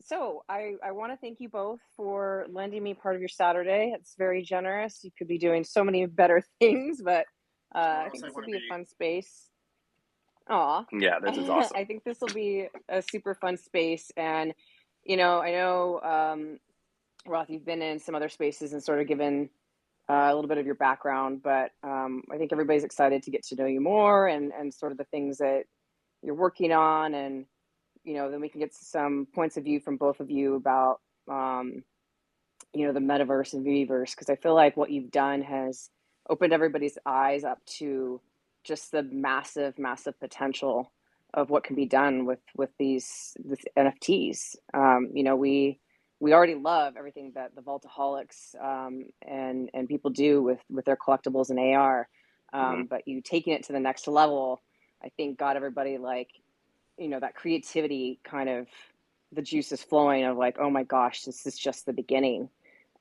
So I want to thank you both for lending me part of your Saturday. It's very generous. You could be doing so many better things, but I think I this will want to be a be. fun space. Aw. Yeah, this is awesome. I think this will be a super fun space. And, I know, Roth, you've been in some other spaces and sort of given a little bit of your background, but I think everybody's excited to get to know you more and sort of the things that you're working on. And, then we can get some points of view from both of you about, the metaverse and VeVeverse, because I feel like what you've done has opened everybody's eyes up to just the massive, massive potential of what can be done with these NFTs. We already love everything that the Vaultaholics and people do with their collectibles and AR, but you taking it to the next level, I think got everybody like, that creativity kind of the juices flowing of like, oh my gosh, this is just the beginning.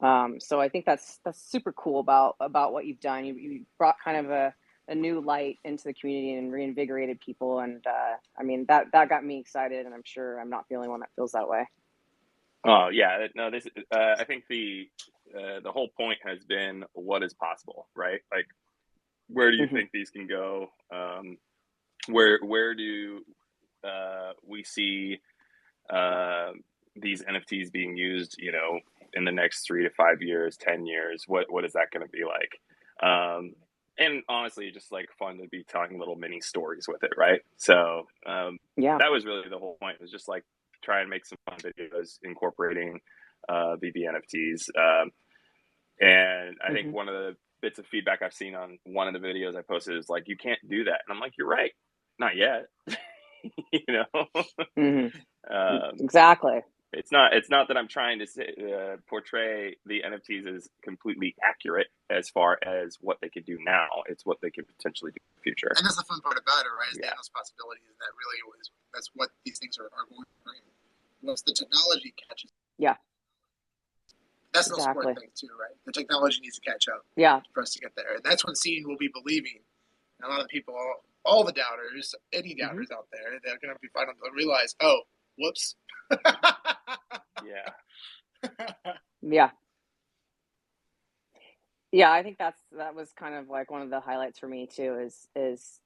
So I think that's super cool about what you've done. You brought kind of a new light into the community and reinvigorated people. And I mean, that got me excited, and I'm sure I'm not the only one that feels that way. Oh yeah, no, this I think the whole point has been what is possible, right? Like, where do you think these can go? Where do we see these NFTs being used, in the next 3 to 5 years, 10 years? What is that going to be like? And honestly, just like fun to be telling little mini stories with it, right? So that was really the whole point, was just like try and make some fun videos incorporating VeVe NFTs. And I think one of the bits of feedback I've seen on one of the videos I posted is like, you can't do that. And I'm like, you're right. Not yet. Exactly. It's not that I'm trying to portray the NFTs as completely accurate as far as what they could do now. It's what they could potentially do in the future. And that's the fun part about it, right? Is the endless possibilities. That really that's what these things are going to bring. Once the technology catches. Yeah. That's the important thing too, right? The technology needs to catch up. Yeah. For us to get there. And that's when seeing will be believing. And a lot of people, all the doubters, any doubters out there, they're going to be finally realize, oh, whoops. Yeah. Yeah, I think that was kind of like one of the highlights for me too, is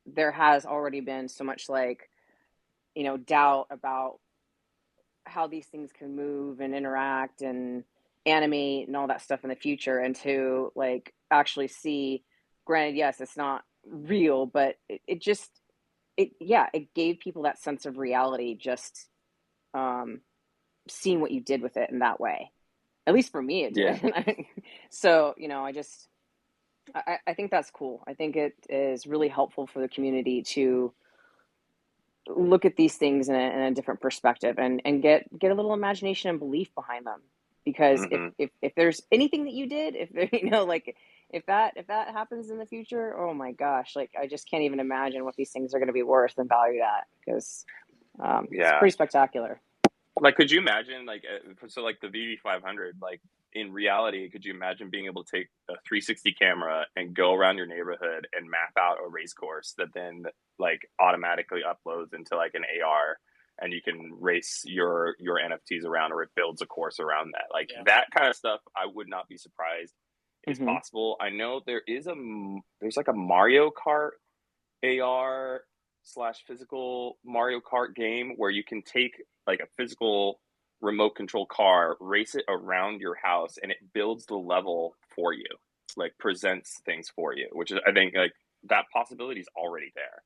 there has already been so much like, doubt about how these things can move and interact and animate and all that stuff in the future, and to like actually see, granted, yes, it's not real, but it gave people that sense of reality, just seeing what you did with it in that way. At least for me, it did. Yeah. So, I think that's cool. I think it is really helpful for the community to look at these things in a different perspective and get a little imagination and belief behind them. Because if there's anything that you did, if that happens in the future, oh my gosh, like I just can't even imagine what these things are going to be worth and valued at, because it's pretty spectacular. Like, could you imagine, like, so like the VeVe 500, like in reality, could you imagine being able to take a 360 camera and go around your neighborhood and map out a race course that then like automatically uploads into like an AR, and you can race your NFTs around, or it builds a course around that? Like that kind of stuff, I would not be surprised is possible. I know there's like a Mario Kart AR / physical Mario Kart game where you can take like a physical remote control car, race it around your house, and it builds the level for you, like presents things for you, which is, I think, like that possibility is already there.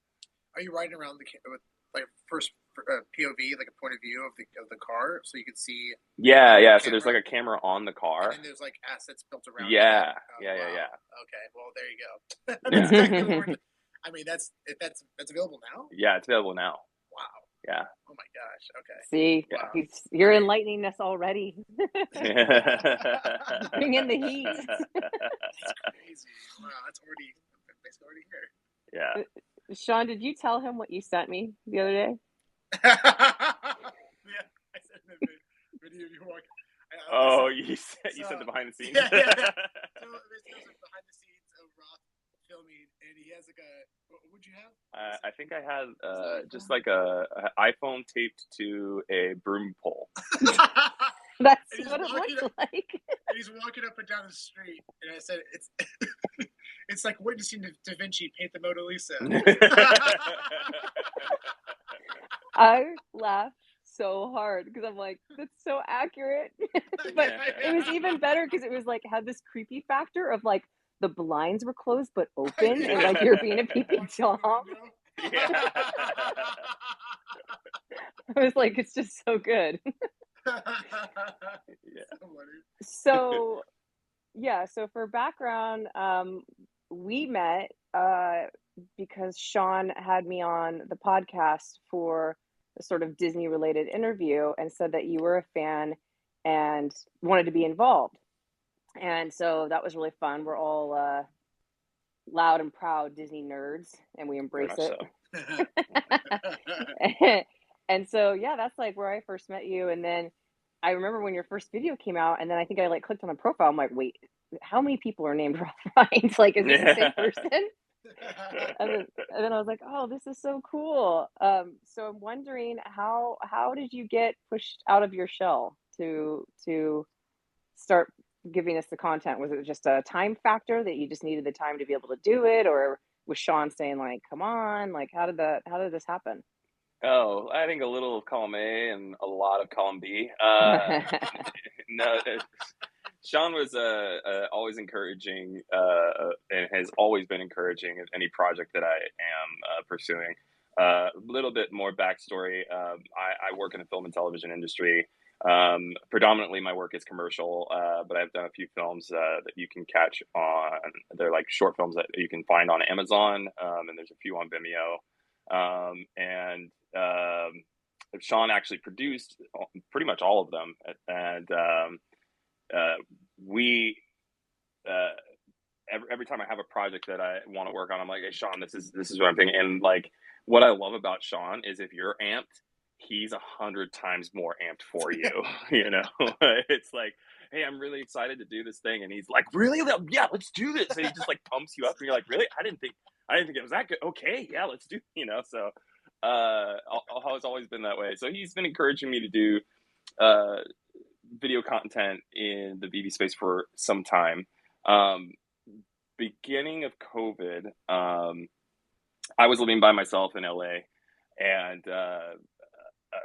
Are you riding around with like first POV, like a point of view of the car, so you can see? Yeah. So there's like a camera on the car, and then there's like assets built around. Yeah. Okay, well there you go. That's exactly I mean, that's available now? Yeah, it's available now. Wow. Yeah. Oh my gosh. Okay. See, you're enlightening us already. Bring in the heat. That's crazy. Wow, that's basically already here. Yeah. Sean, did you tell him what you sent me the other day? Yeah, I sent him a video. You sent the behind the scenes. Yeah. So there's like behind the scenes of Roth filming, and he has like What'd you have? I think I had just like a iPhone taped to a broom pole. That's what it looked like. And he's walking up and down the street, and I said, "It's it's like witnessing Da Vinci paint the Mona Lisa." I laughed so hard because I'm like, that's so accurate. But it was even better because it was like had this creepy factor of like the blinds were closed but open, and like you're being a peeping Tom. Yeah. I was like, it's just so good. Yeah. So yeah, so for background, we met because Sean had me on the podcast for a sort of Disney related interview and said that you were a fan and wanted to be involved. And so that was really fun. We're all loud and proud Disney nerds, and we embrace it. So. And so, yeah, that's like where I first met you. And then I remember when your first video came out, and then I think I like clicked on the profile. I'm like, wait, how many people are named Ralph Fiennes? Like, is this the same person? And then I was like, oh, this is so cool. So I'm wondering how did you get pushed out of your shell to start giving us the content? Was it just a time factor that you just needed the time to be able to do it, or was Sean saying like, come on, like how did this happen? Oh, I think a little of column A and a lot of column B. No, Sean was always encouraging and has always been encouraging of any project that I am pursuing. A little bit more backstory. I work in the film and television industry. Predominantly, my work is commercial, but I've done a few films that you can catch on. They're like short films that you can find on Amazon, and there's a few on Vimeo. Sean actually produced pretty much all of them, and we every time I have a project that I want to work on, I'm like, hey Sean, this is what I'm thinking. And like what I love about Sean is if you're amped, he's 100 times more amped for you. You know, it's like, hey, I'm really excited to do this thing, and he's like, really? Yeah, let's do this. And he just like pumps you up, and you're like, really? I didn't think it was that good. Okay, yeah, let's do. You know, so it's always been that way. So he's been encouraging me to do video content in the VeVe space for some time. Beginning of COVID, I was living by myself in LA, and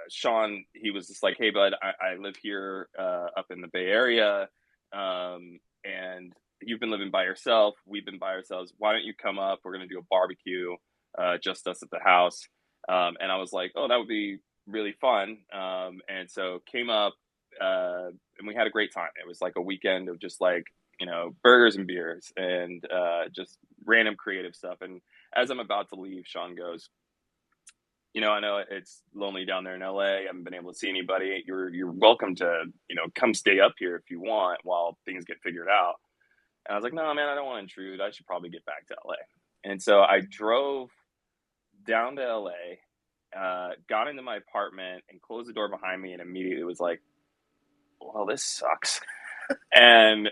Sean, he was just like, hey, bud, I live here up in the Bay Area, and you've been living by yourself. We've been by ourselves. Why don't you come up? We're going to do a barbecue, just us at the house. And I was like, oh, that would be really fun. And so came up, and we had a great time. It was like a weekend of just like, you know, burgers and beers and just random creative stuff. And as I'm about to leave, Sean goes, you know, I know it's lonely down there in LA. I haven't been able to see anybody. You're welcome to, you know, come stay up here if you want while things get figured out. And I was like, no, man, I don't want to intrude. I should probably get back to LA. And so I drove down to LA, got into my apartment and closed the door behind me, and immediately was like, well, this sucks. And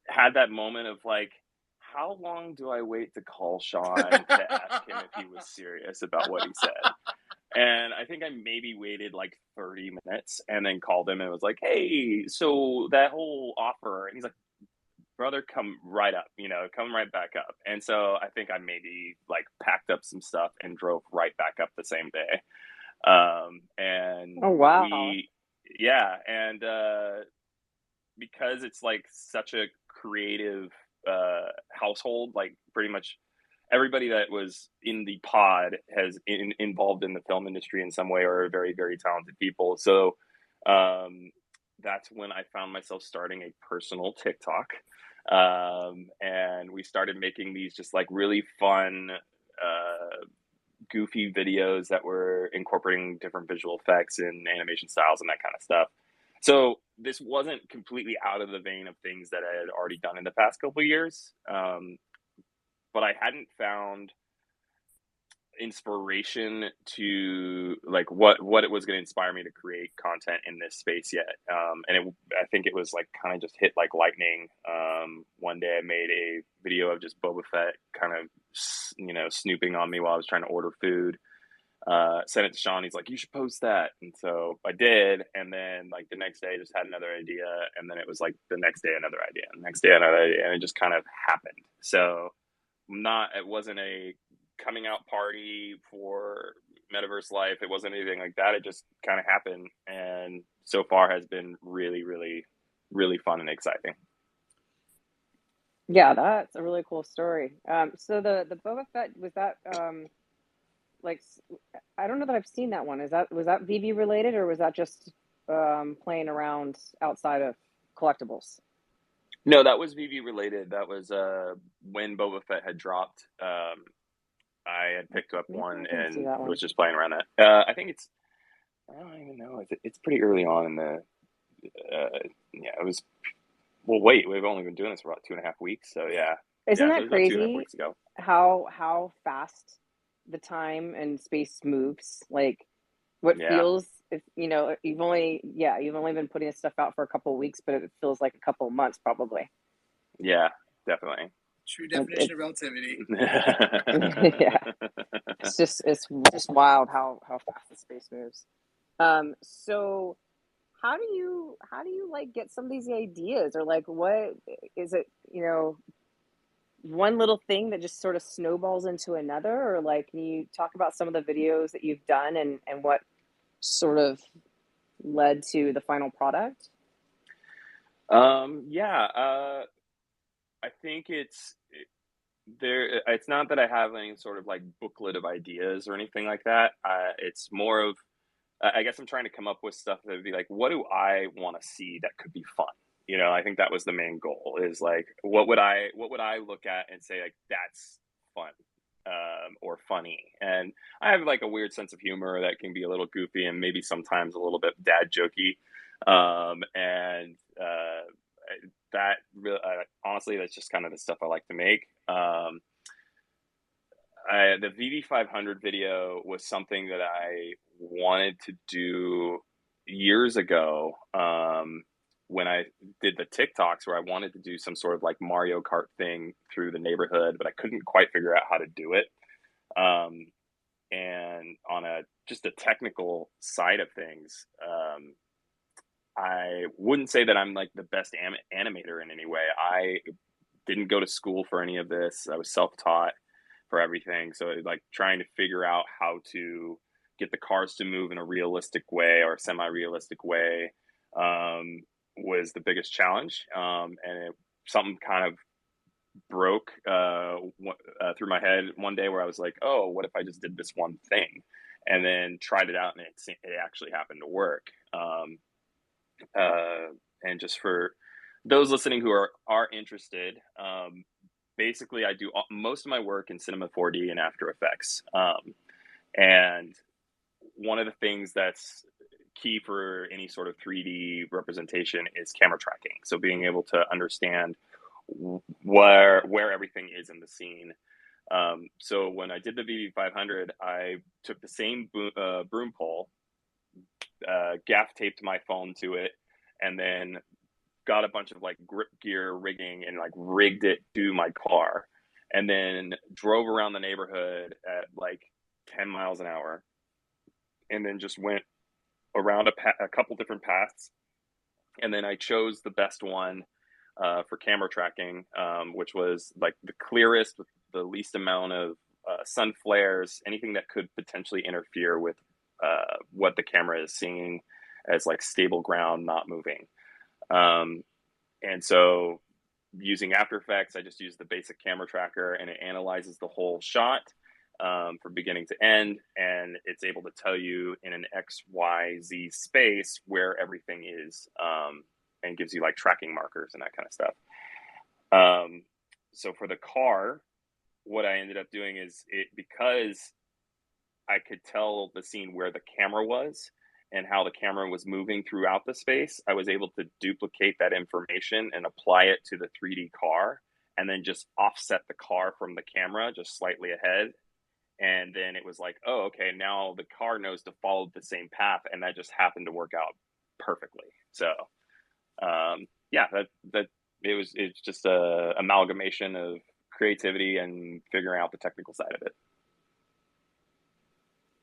had that moment of like, how long do I wait to call Sean to ask him if he was serious about what he said? And I think I maybe waited like 30 minutes and then called him and was like, hey, so that whole offer. And he's like, brother, come right up, you know, come right back up. And so I think I maybe like packed up some stuff and drove right back up the same day. And oh, wow. And because it's like such a creative household, like pretty much everybody that was in the pod has involved in the film industry in some way or are very, very talented people. So that's when I found myself starting a personal TikTok. And we started making these just like really fun, goofy videos that were incorporating different visual effects and animation styles and that kind of stuff. So this wasn't completely out of the vein of things that I had already done in the past couple of years. But I hadn't found inspiration to like what it was going to inspire me to create content in this space yet. I think it was like kind of just hit like lightning. One day I made a video of just Boba Fett kind of snooping on me while I was trying to order food. Sent it to Sean. He's like, you should post that. And so I did. And then like the next day, I just had another idea. And then it was like the next day, another idea, and the next day, another idea. And it just kind of happened. So it wasn't a coming out party for Metaverse Lyfe. It wasn't anything like that. It just kind of happened. And so far has been really, really, really fun and exciting. Yeah, that's a really cool story. So the Boba Fett, was that like I don't know that I've seen that one. Was that VeVe related, or was that just playing around outside of collectibles? No, that was VeVe related. That was when Boba Fett had dropped. I had picked up Maybe one I didn't see and that was one. just playing around that. I think I don't even know. It's pretty early on in the. Yeah, it was. Well, wait, we've only been doing this for about 2.5 weeks, so yeah, Isn't so it that was about 2.5 crazy weeks ago. how fast the time and space moves? Like what Yeah, feels, if you've only been putting this stuff out for a couple of weeks, but it feels like a couple of months probably. yeah, definitely. True It's definition of relativity. yeah, it's just wild how fast the space moves. So how do you like get some of these ideas, or like what is it, one little thing that just sort of snowballs into another, or like can you talk about some of the videos that you've done and what sort of led to the final product? yeah, I think there. It's not that I have any sort of like booklet of ideas or anything like that. It's more of I guess I'm trying to come up with stuff that would be like, what do I want to see that could be fun? I think that was the main goal. Is like, what would I look at and say like that's fun, or funny? And I have like a weird sense of humor that can be a little goofy and maybe sometimes a little bit dad jokey, and that really, honestly, that's just kind of the stuff I like to make. The VV500 video was something that I wanted to do years ago, when I did the TikToks where I wanted to do some sort of like Mario Kart thing through the neighborhood, but I couldn't quite figure out how to do it. Um, and on just a technical side of things, I wouldn't say that I'm like the best animator in any way. I didn't go to school for any of this. I was self-taught for everything. So like trying to figure out how to get the cars to move in a realistic way or semi-realistic way, was the biggest challenge. Something kind of broke through my head one day where I was like, oh, what if I just did this one thing? And then tried it out, and it actually happened to work. And just for those listening who are interested, basically I do most of my work in Cinema 4D and After Effects. And one of the things that's key for any sort of 3D representation is camera tracking. So being able to understand where everything is in the scene. So when I did the VV500, I took the same broom pole, gaff taped my phone to it, and then got a bunch of like grip gear rigging and like rigged it to my car, and then drove around the neighborhood at like 10 miles an hour, and then just went around a couple different paths, and then I chose the best one for camera tracking, which was like the clearest with the least amount of sun flares, anything that could potentially interfere with what the camera is seeing as like stable ground, not moving. Um, and so using After Effects, I just use the basic camera tracker, and it analyzes the whole shot, from beginning to end, and it's able to tell you in an X, Y, Z space where everything is, and gives you like tracking markers and that kind of stuff. So for the car, what I ended up doing is because I could tell the scene where the camera was and how the camera was moving throughout the space, I was able to duplicate that information and apply it to the 3D car, and then just offset the car from the camera just slightly ahead. And then it was like, oh, okay, now the car knows to follow the same path, and that just happened to work out perfectly. So, yeah, that it's just a amalgamation of creativity and figuring out the technical side of it.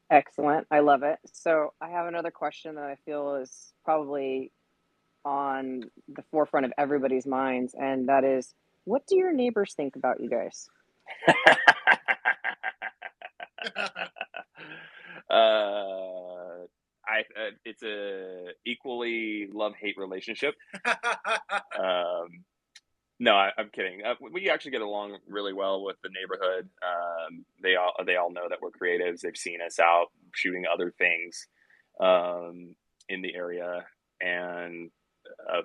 Excellent. I love it. So I have another question that I feel is probably on the forefront of everybody's minds, and that is, what do your neighbors think about you guys? It's a equally love-hate relationship. No, I'm kidding. We actually get along really well with the neighborhood. They all know that we're creatives. They've seen us out shooting other things in the area, and uh,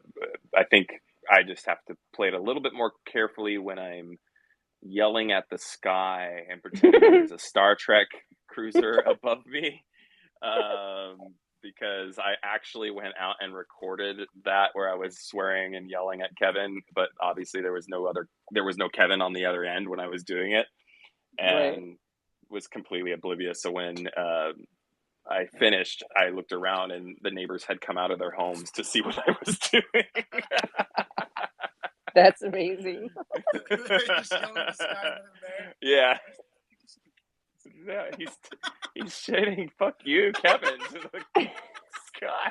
I think I just have to play it a little bit more carefully when I'm yelling at the sky and pretending that there's a Star Trek cruiser above me. Because I actually went out and recorded that where I was swearing and yelling at Kevin, but obviously there was no Kevin on the other end when I was doing it, Right. and was completely oblivious. So when I finished, I looked around and the neighbors had come out of their homes to see what I was doing. That's amazing. Just yelling at the sky over there. Yeah. Yeah, he's shouting "fuck you, Kevin" to the sky.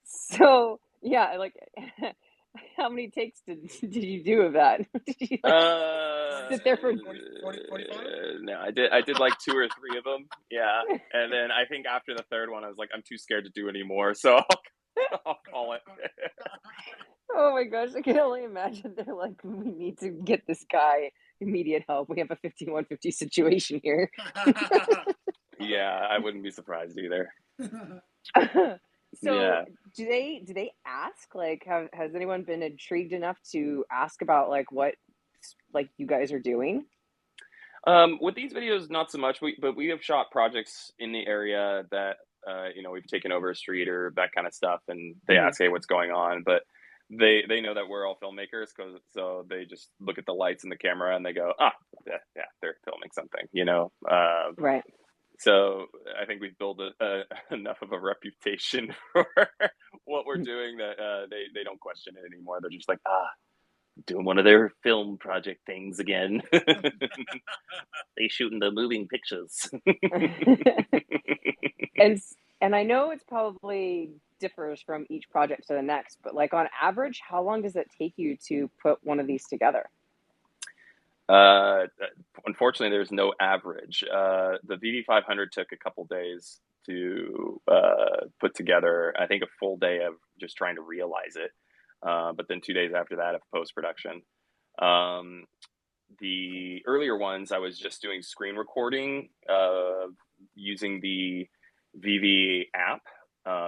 So yeah, like how many takes did you do of that? Did you like sit there for 45? No, I did like two or three of them. Yeah, and then I think after the third one, I was like, I'm too scared to do anymore, so I'll call it. Oh my gosh, I can only imagine they're like, we need to get this guy immediate help. We have a 5150 situation here. Yeah, I wouldn't be surprised either. So Yeah. do they ask, like, has anyone been intrigued enough to ask about like what like you guys are doing? With these videos, not so much. But we have shot projects in the area that we've taken over a street or that kind of stuff, and they Hmm. ask, "Hey, what's going on?" But they know that we're all filmmakers, so they just look at the lights and the camera and they go, "Ah, yeah, they're filming something," you know. Right. So I think we've built enough of a reputation for what we're doing that they don't question it anymore. They're just like, ah, doing one of their film project things again. They shooting the moving pictures. and and I know it's probably differs from each project to the next, but like on average, how long does it take you to put one of these together? uh, Unfortunately, there's no average. The VV500 took a couple days to put together. I think a full day of just trying to realize it, but then 2 days after that of post production. Um, the earlier ones, I was just doing screen recording using the VeVe app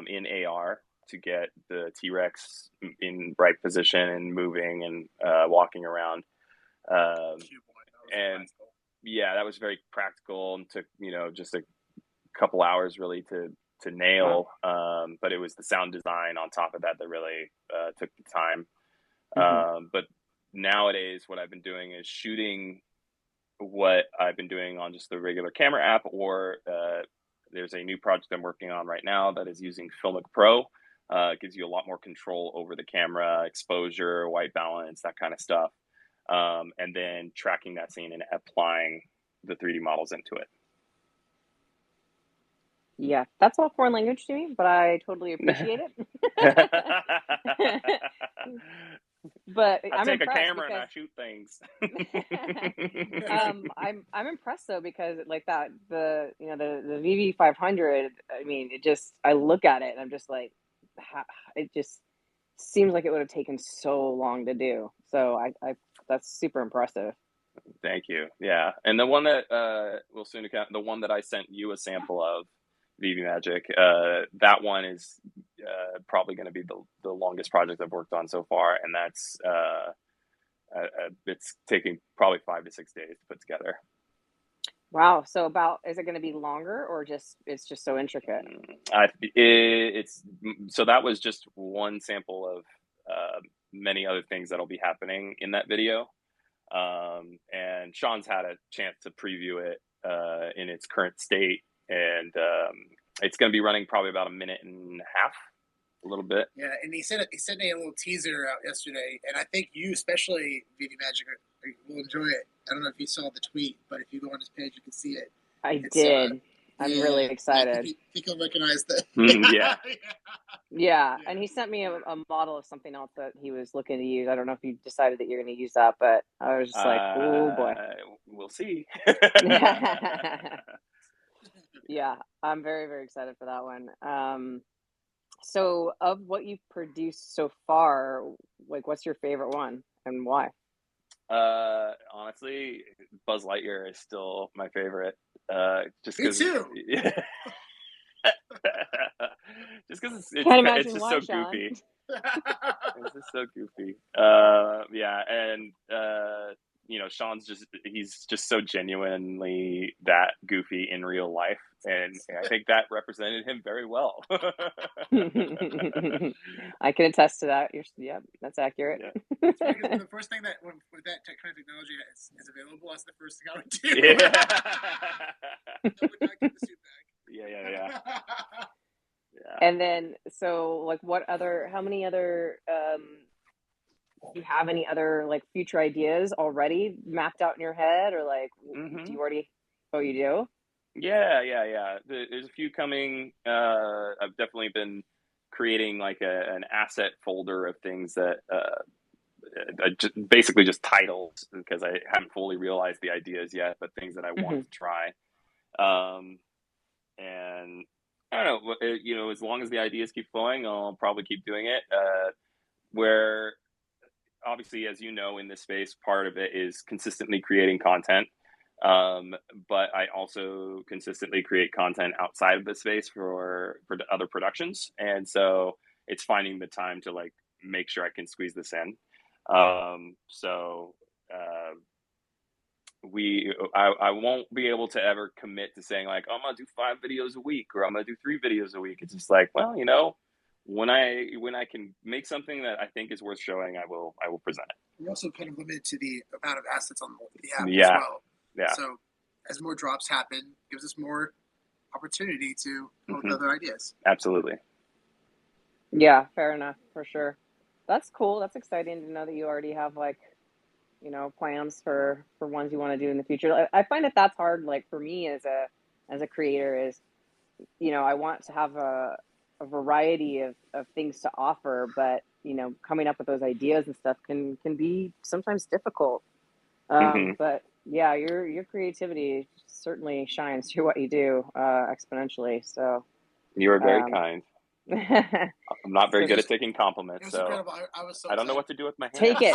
in AR to get the T-Rex in right position and moving and walking around. Um, and yeah, that was very practical and took just a couple hours really to Wow. nail. But it was the sound design on top of that that really took the time. Hmm. But nowadays, what I've been doing is shooting what I've been doing on just the regular camera app, or there's a new project I'm working on right now that is using Filmic Pro. It gives you a lot more control over the camera, exposure, white balance, that kind of stuff. And then tracking that scene and applying the 3D models into Yeah, that's all foreign language to me, but I totally appreciate it. it. But I I'm take a impressed camera and because I shoot things. I'm impressed though because like that the VV 500. I mean, it just I look at it and I'm just like, it just seems like it would have taken so long to do. So I that's super impressive. Thank you. Yeah, and the one that will soon account, the one that I sent you a sample of, VV Magic. That one is probably going to be the longest project I've worked on so far, and that's it's taking probably 5 to 6 days to put together. Wow. So about is it going to be longer or just it's just so intricate? It's so that was just one sample of many other things that'll be happening in that video. And Sean's had a chance to preview it in its current state, and it's going to be running probably about a minute and a half. a little bit. Yeah, and he sent a little teaser out yesterday, and I think you, especially VeVe Magic, will enjoy it. I don't know if you saw the tweet, but if you go on his page, you can see it. I It's did. I'm really I excited. think you'll recognize that. Yeah. Yeah, and he sent me a model of something else that he was looking to use. I don't know if you decided that you're going to use that, but I was just like, oh boy. We'll see. Yeah, I'm very, very excited for that one. So of what you've produced so far, like what's your favorite one and why? Honestly, Buzz Lightyear is still my favorite. Just Me because, too. just because Can't it's imagine just why, so Sean. goofy. It's just so goofy. Yeah, and Sean's he's just so genuinely that goofy in real life, and I think that represented him very well. I can attest to that. Yep, that's accurate. Yeah. It's funny because the first thing that when that kind of technology is available, that's the first thing I would do. Yeah. I would not get the suit back. Yeah. And then, so like, how many other, do you have any other like future ideas already mapped out in your head, or like, do you already, oh, you do? Yeah. There's a few coming. I've definitely been creating like an asset folder of things that basically just titles, because I haven't fully realized the ideas yet, but things that I want to try. And I don't know, as long as the ideas keep flowing, I'll probably keep doing it. Where obviously, as you know, in this space, part of it is consistently creating content. But I also consistently create content outside of the space for the other productions, and so it's finding the time to like make sure I can squeeze this in. So I won't be able to ever commit to saying like, oh, I'm gonna do 5 videos a week or I'm gonna do 3 videos a week. It's just like, well, when I can make something that I think is worth showing, I will present it. We're also kind of limited to the amount of assets on the app Yeah. as well. Yeah. So as more drops happen, gives us more opportunity to come up with other ideas. Absolutely. Yeah, fair enough, for sure. That's cool. That's exciting to know that you already have like, plans for ones you want to do in the future. I find that that's hard. Like for me as a creator is, I want to have a variety of things to offer, but coming up with those ideas and stuff can be sometimes difficult. But yeah, your creativity certainly shines through what you do exponentially. So you are very kind. I'm not very good at taking compliments, so incredible. I was so I don't know what to do with my hands. Take it.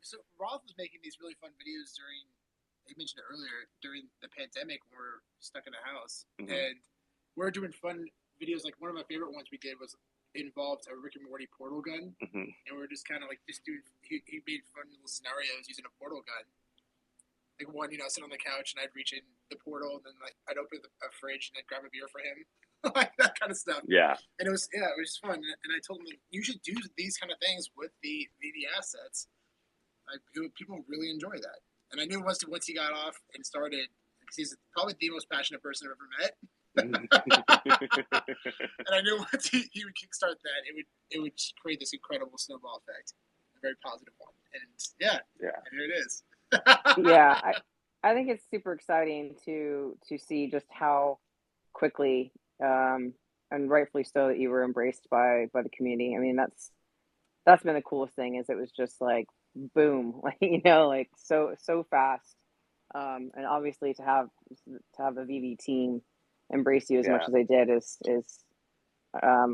So Roth was making these really fun videos during, you mentioned it earlier, during the pandemic when we were stuck in a house. And we're doing fun videos. Like one of my favorite ones we did was involved a Rick and Morty portal gun. And we're just kind of like, this dude, he made fun little scenarios using a portal gun. Like one, I'd sit on the couch and I'd reach in the portal and then like I'd open a fridge and I'd grab a beer for him. Like that kind of stuff. Yeah. And it was fun. And I told him, like, you should do these kind of things with the VeVe assets. People really enjoy that. And I knew once he got off and started, because he's probably the most passionate person I've ever met. And I knew once he would kickstart that, it would create this incredible snowball effect, a very positive one. And and here it is. Yeah, I think it's super exciting to see just how quickly and rightfully so that you were embraced by the community. I mean, that's been the coolest thing, is it was just like boom, like like so fast. And obviously to have a VeVe team embrace you as much as they did is I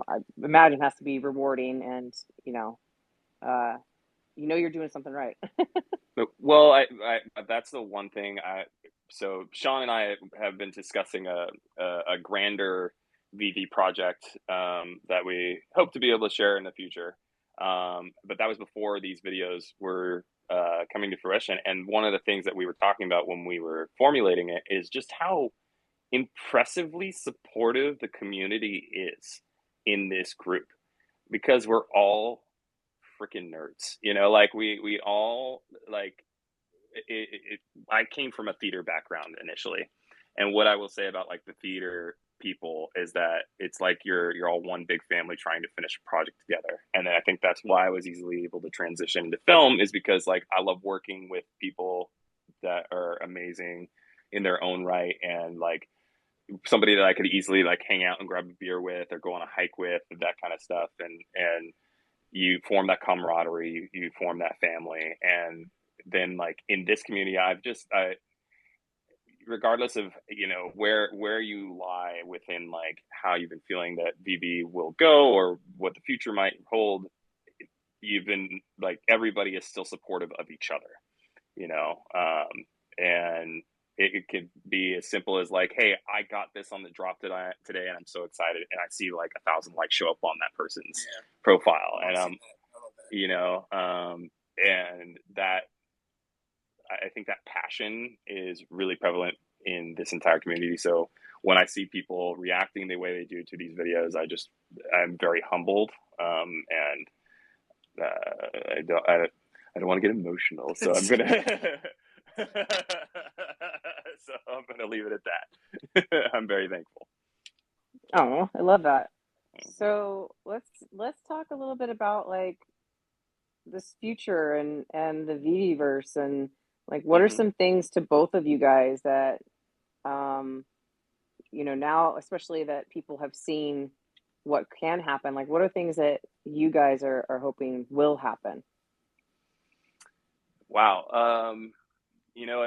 imagine has to be rewarding, and you're doing something right. Well, I that's the one thing. So Sean and I have been discussing a grander VeVe project that we hope to be able to share in the future. But that was before these videos were coming to fruition. And one of the things that we were talking about when we were formulating it is just how impressively supportive the community is in this group, because we're all freaking nerds, like we all like I came from a theater background initially, and what I will say about like the theater people is that it's like you're all one big family trying to finish a project together. And then I think that's why I was easily able to transition into film, is because like I love working with people that are amazing in their own right, and like somebody that I could easily like hang out and grab a beer with or go on a hike with, that kind of stuff. And you form that camaraderie, you form that family. And then like in this community, I regardless of where you lie within like how you've been feeling that VeVe will go or what the future might hold, you've been like, everybody is still supportive of each other, and it could be as simple as like, hey, I got this on the drop today and I'm so excited, and I see like 1,000 likes show up on that person's profile, and and that, I think that passion is really prevalent in this entire community. So when I see people reacting the way they do to these videos, I'm very humbled. And I don't want to get emotional, so I'm gonna so I'm gonna leave it at that. I'm very thankful. Oh, I love that. So let's talk a little bit about like this future and the VeVeverse, and like what are some things to both of you guys that um now, especially that people have seen what can happen, like what are things that you guys are hoping will happen? Wow. The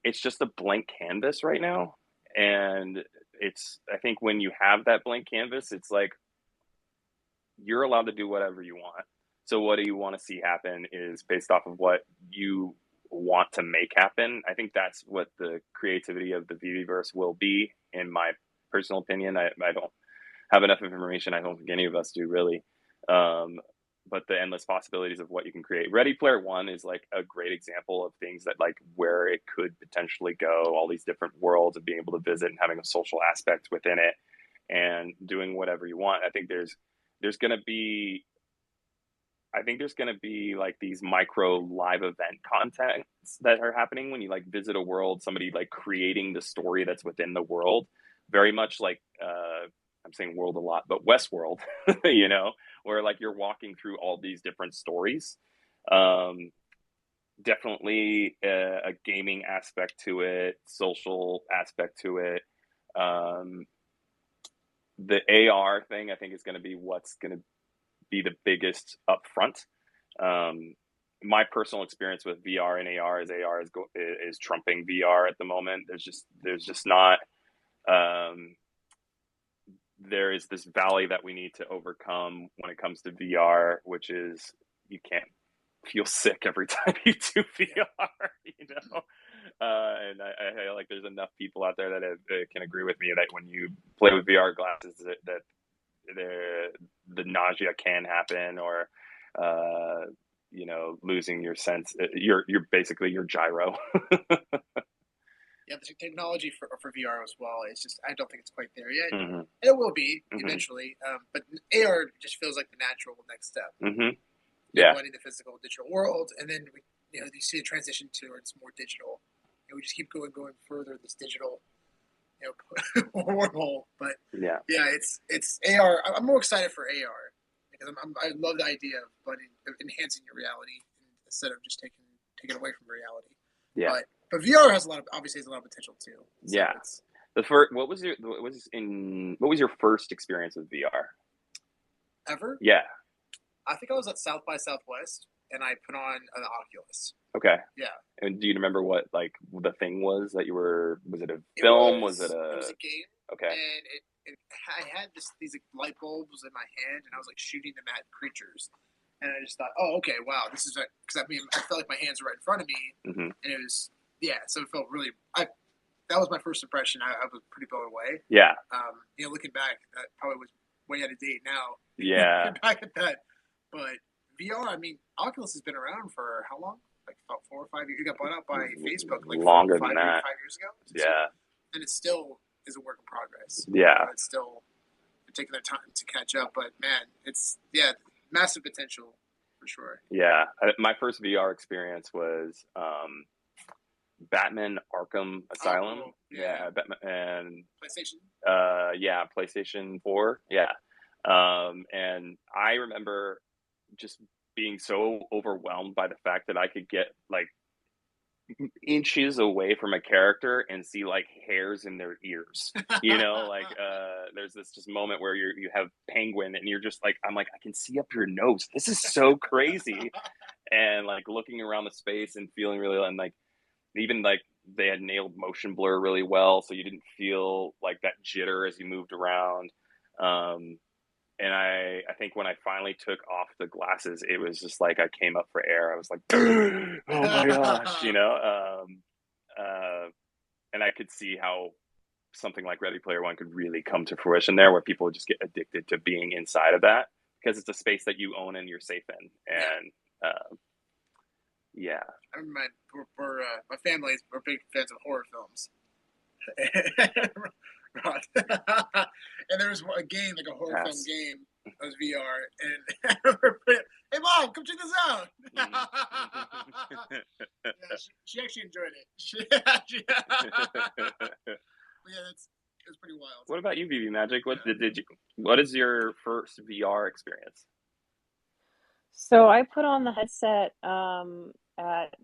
it's just a blank canvas right now, and I think when you have that blank canvas, it's like you're allowed to do whatever you want. So what do you want to see happen is based off of what you want to make happen. I think that's what the creativity of the VeVeverse will be, in my personal opinion. I don't have enough information. I don't think any of us do, really. But the endless possibilities of what you can create. Ready Player One is like a great example of things that like where it could potentially go, all these different worlds of being able to visit and having a social aspect within it and doing whatever you want. There's going to be like these micro live event contents that are happening when you like visit a world, somebody like creating the story that's within the world, very much like I'm saying world a lot, but Westworld, where like you're walking through all these different stories. Definitely a gaming aspect to it, social aspect to it. The AR thing, I think, is going to be what's going to be the biggest upfront. My personal experience with VR and AR is is trumping VR at the moment. There's just not. There is this valley that we need to overcome when it comes to VR, which is you can't feel sick every time you do VR, and I feel like there's enough people out there that can agree with me that when you play with VR glasses, that the nausea can happen, or losing your sense. You're basically your gyro. Yeah, the technology for VR as well. It's just, I don't think it's quite there yet. Mm-hmm. It will be eventually, but AR just feels like the natural next step. Yeah, blending the physical and digital world, and then you see a transition towards more digital. We just keep going further this digital, wormhole. But yeah, it's AR. I'm more excited for AR because I love the idea of enhancing your reality instead of just taking away from reality. Yeah. But VR obviously has a lot of potential too. So yeah. What was your first experience with VR? Ever? Yeah. I think I was at South by Southwest, and I put on an Oculus. Okay. Yeah. And do you remember what like the thing was that you were? Was it a film? It was a game. Okay. And I had these like, light bulbs in my hand, and I was like shooting them at creatures. And I just thought, oh, okay, wow, this is because I felt like my hands were right in front of me, and it was so it felt really. That was my first impression. I was pretty blown away. Yeah. Looking back, that probably was way out of date now. Yeah. Back at that, but VR. I mean, Oculus has been around for how long? Like about 4 or 5 years. It got bought out by Facebook like longer than that. 5 years ago. Yeah. And it still is a work in progress. Yeah. It's still taking their time to catch up, but man, it's massive potential for sure. Yeah. My first VR experience was Batman Arkham Oh, Asylum. cool. Yeah. Yeah, Batman and PlayStation. yeah, PlayStation 4. Yeah. And I remember just being so overwhelmed by the fact that I could get like inches away from a character and see like hairs in their ears. You know, like there's this just moment where you have Penguin and you're just like, I'm like, I can see up your nose. This is so crazy. And like looking around the space and feeling really, and like even like they had nailed motion blur really well, so you didn't feel like that jitter as you moved around. Um, and I think when I finally took off the glasses, it was just like I came up for air. I was like, oh my gosh, you know. Uh, and I could see how something like Ready Player One could really come to fruition there, where people just get addicted to being inside of that because it's a space that you own and you're safe in. Yeah. And yeah, I remember my family, we're big fans of horror films. Right. And there was a game, like a horror film pass. game. It was VR, and hey mom, come check this out. Yeah, she actually enjoyed it. But yeah, it was pretty wild. What about you, VeVe Magic? What Yeah. did you? What is your first VR experience? So I put on the headset at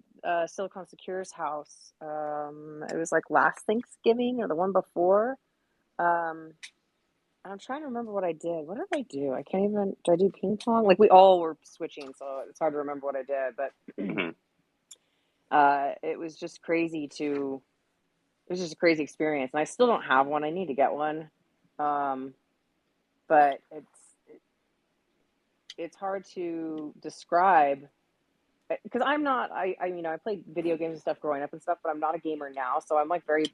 Silicon Secure's house. It was like last Thanksgiving or the one before. Um, I'm trying to remember what I did. What did I do? I can't even. Did I do ping pong? Like we all were switching, so it's hard to remember what I did. But Mm-hmm. it was just crazy to. It was just a crazy experience, and I still don't have one. I need to get one. Um, but it's hard to describe because I'm not I played video games and stuff growing up and stuff, but I'm not a gamer now, so I'm like very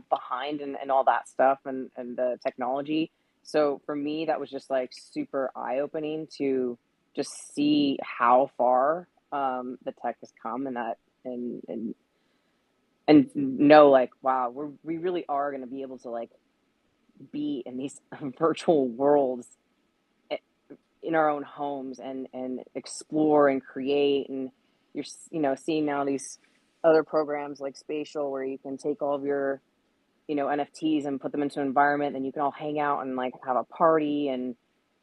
behind and all that stuff and the technology. So for me that was just like super eye-opening to just see how far the tech has come and that and know like wow we really are going to be able to like be in these virtual worlds in our own homes and explore and create and you're seeing now these other programs like spatial where you can take all of your NFTs and put them into an environment and you can all hang out and like have a party and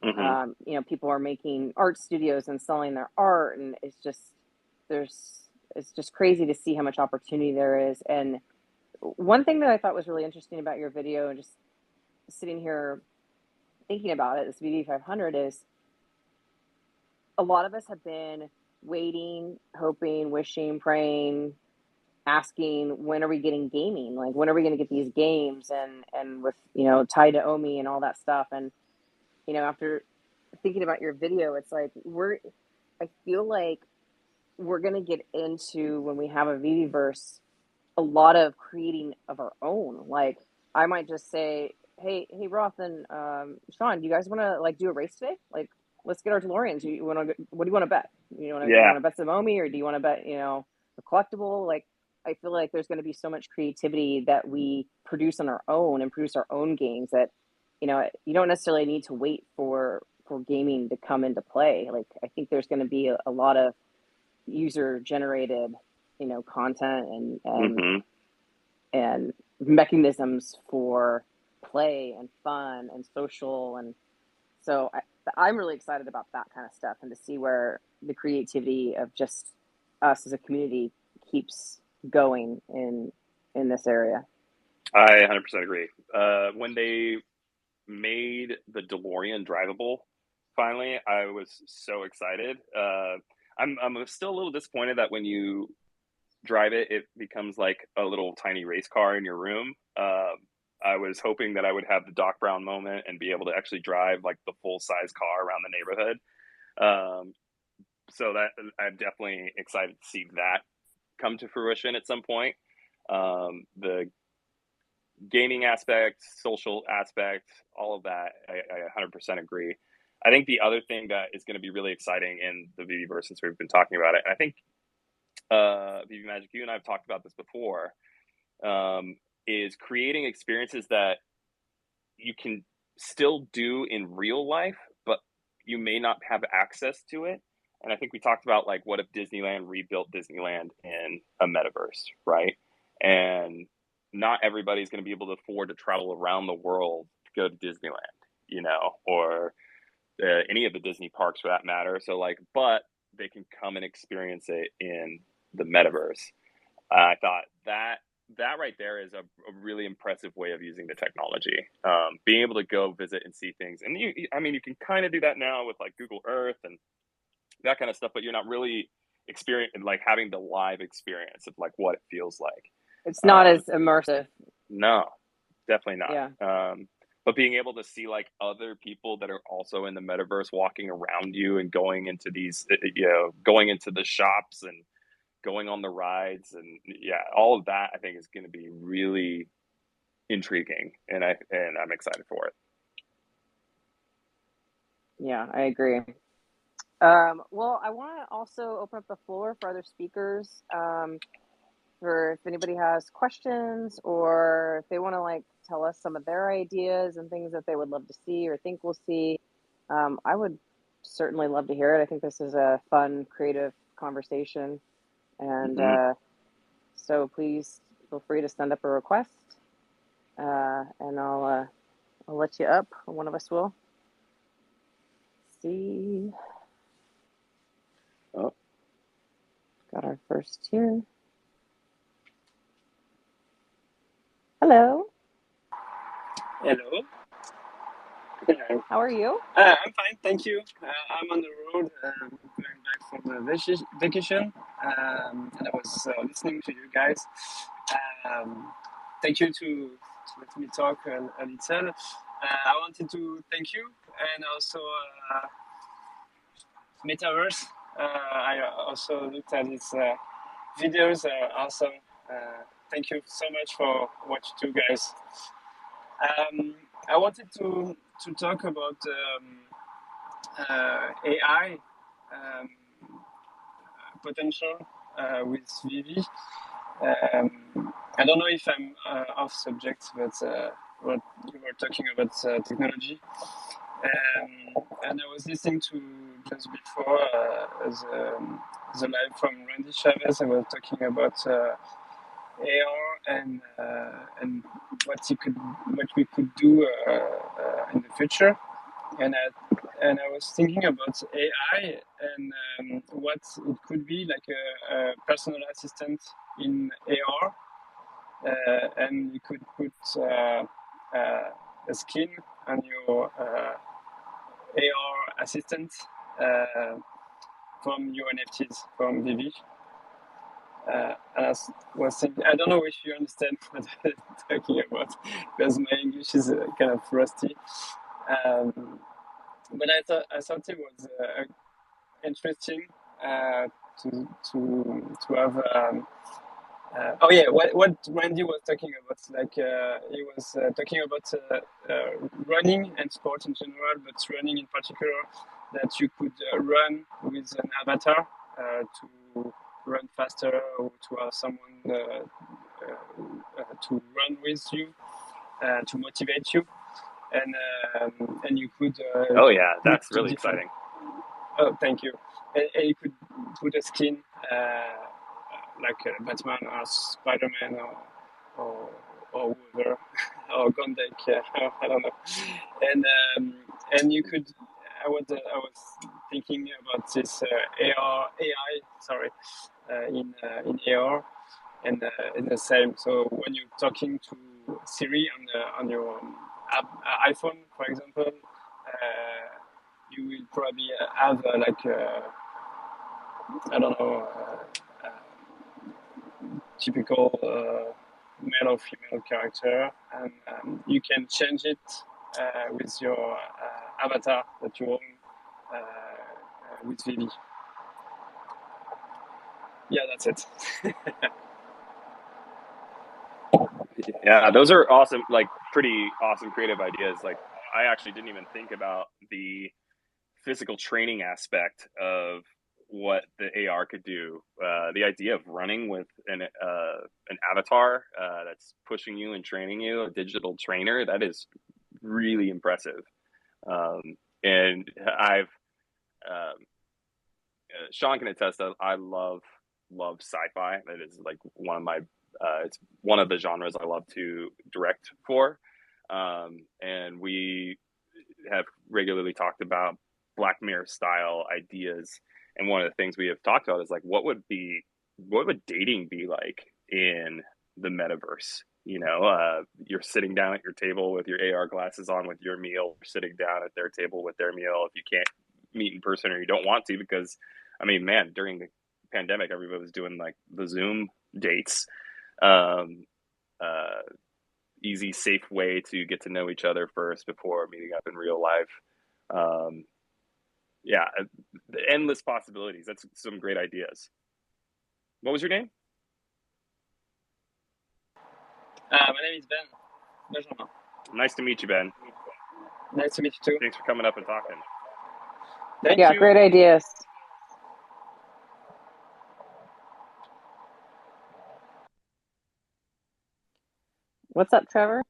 Mm-hmm. people are making art studios and selling their art and there's it's just crazy to see how much opportunity there is. And one thing that I thought was really interesting about your video and just sitting here thinking about it, this VeVe 500 is a lot of us have been waiting, hoping, wishing, praying, asking, when are we getting gaming? Like, when are we going to get these games? And with, tied to Omi and all that stuff. And, after thinking about your video, it's like, I feel like we're going to get into when we have a VeVeverse, a lot of creating of our own. Like, I might just say, hey, Roth and Sean, do you guys want to like do a race today? Like, let's get our DeLoreans. What do you want to bet? You Yeah. want to bet some Omi or do you want to bet a collectible? Like, I feel like there's going to be so much creativity that we produce on our own and produce our own games that you don't necessarily need to wait for gaming to come into play. Like, I think there's going to be a lot of user generated content Mm-hmm. and mechanisms for play and fun and social. And so I'm really excited about that kind of stuff and to see where the creativity of just us as a community keeps going in this area. I 100% agree. When they made the DeLorean drivable, finally, I was so excited. I'm still a little disappointed that when you drive it, it becomes like a little tiny race car in your room. I was hoping that I would have the Doc Brown moment and be able to actually drive like the full size car around the neighborhood. Um, so that I'm definitely excited to see that come to fruition at some point. The gaming aspect, social aspect, all of that, I 100% agree. I think the other thing that is going to be really exciting in the VeVeverse, since we've been talking about it, and I think VeVe Magic, you and I have talked about this before, is creating experiences that you can still do in real life, but you may not have access to it. And I think we talked about like what if Disneyland rebuilt Disneyland in a metaverse, right? and not everybody's going to be able to afford to travel around the world to go to Disneyland, or any of the Disney parks for that matter. So like, but they can come and experience it in the metaverse. I thought that right there is a really impressive way of using the technology. Being able to go visit and see things, and I mean, you can kind of do that now with like Google Earth and that kind of stuff, but you're not really like having the live experience of like what it feels like. It's not as immersive. No, definitely Yeah. not. But being able to see like other people that are also in the metaverse walking around you and going into these, going into the shops and going on the rides, and yeah, all of that I think is going to be really intriguing, and I'm excited for it. Yeah, I agree. Well, I want to also open up the floor for other speakers. For if anybody has questions or if they want to like tell us some of their ideas and things that they would love to see or think we'll see, I would certainly love to hear it. I think this is a fun, creative conversation, and so please feel free to send up a request, and I'll let you up. One of us will. See. Oh, got our first here. Hello. Hello. How are you? I'm fine, thank you. I'm on the road, going back from a vacation, and I was listening to you guys. Thank you to let me talk a little. I wanted to thank you, and also Metaverse. I also looked at its videos, awesome. Thank you so much for what you do, guys. I wanted to talk about AI potential with VeVe. I don't know if I'm off subject, but what you were talking about technology. And I was listening to just before the live from Randy Chavez. I was talking about AR and what we could do in the future, and I was thinking about AI and what it could be like a personal assistant in AR, and you could put a skin on your AR assistant from your NFTs from VeVe. And I was thinking, I don't know if you understand what I'm talking about, because my English is kind of rusty. But I thought it was interesting to have. Oh yeah, what Randy was talking about, like he was talking about running and sport in general, but running in particular, that you could run with an avatar to run faster, or to have someone to run with you to motivate you, and you could. Oh yeah, that's really exciting. Oh, thank you. And you could put a skin like Batman or Spider-Man or whoever or Gondek, I don't know. And you could. I was thinking about this AI, sorry, in AR, and in the same. So when you're talking to Siri on your iPhone, for example, you will probably have like I don't know, typical male or female character, and you can change it with your avatar that you own with VeVe. Yeah, that's it. Yeah, those are awesome, like pretty awesome creative ideas. Like I actually didn't even think about the physical training aspect of what the AR could do. The idea of running with an avatar that's pushing you and training you, a digital trainer, that is really impressive. And I've Sean can attest that I love sci-fi. That is like one of my It's one of the genres I love to direct for, and we have regularly talked about Black Mirror style ideas. And one of the things we have talked about is like, what would dating be like in the metaverse? You're sitting down at your table with your AR glasses on with your meal, sitting down at their table with their meal. If you can't meet in person or you don't want to, because I mean, man, during the pandemic, everybody was doing like the Zoom dates. Um, uh, Easy, safe way to get to know each other first before meeting up in real life. Um, yeah, the endless possibilities. That's some great ideas. What was your name? My name is Ben. Benjamin. Nice to meet you, Ben. Nice to meet you too. Thanks for coming up and talking. Thank Yeah, you. great ideas. What's up, Trevor?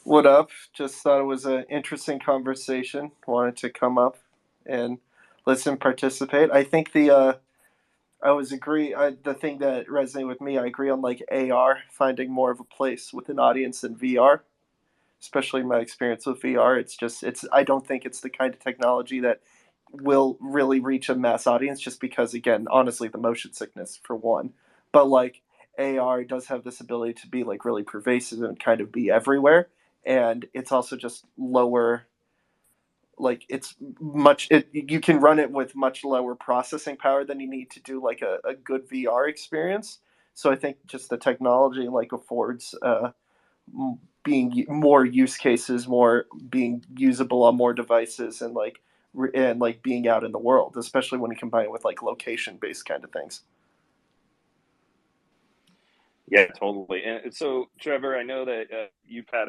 What up? Just thought it was an interesting conversation. Wanted to come up and listen, participate. I think the thing that resonated with me. I agree on like AR finding more of a place with an audience than VR. Especially my experience with VR. It's. I don't think it's the kind of technology that will really reach a mass audience. Just because, again, honestly, the motion sickness for one. But like AR does have this ability to be like really pervasive and kind of be everywhere, and it's also just lower. Like you can run it with much lower processing power than you need to do like a good VR experience. So I think just the technology like affords being more use cases, more being usable on more devices, and like being out in the world, especially when you combine it with like location based kind of things. Yeah, totally. And so, Trevor, I know that you've had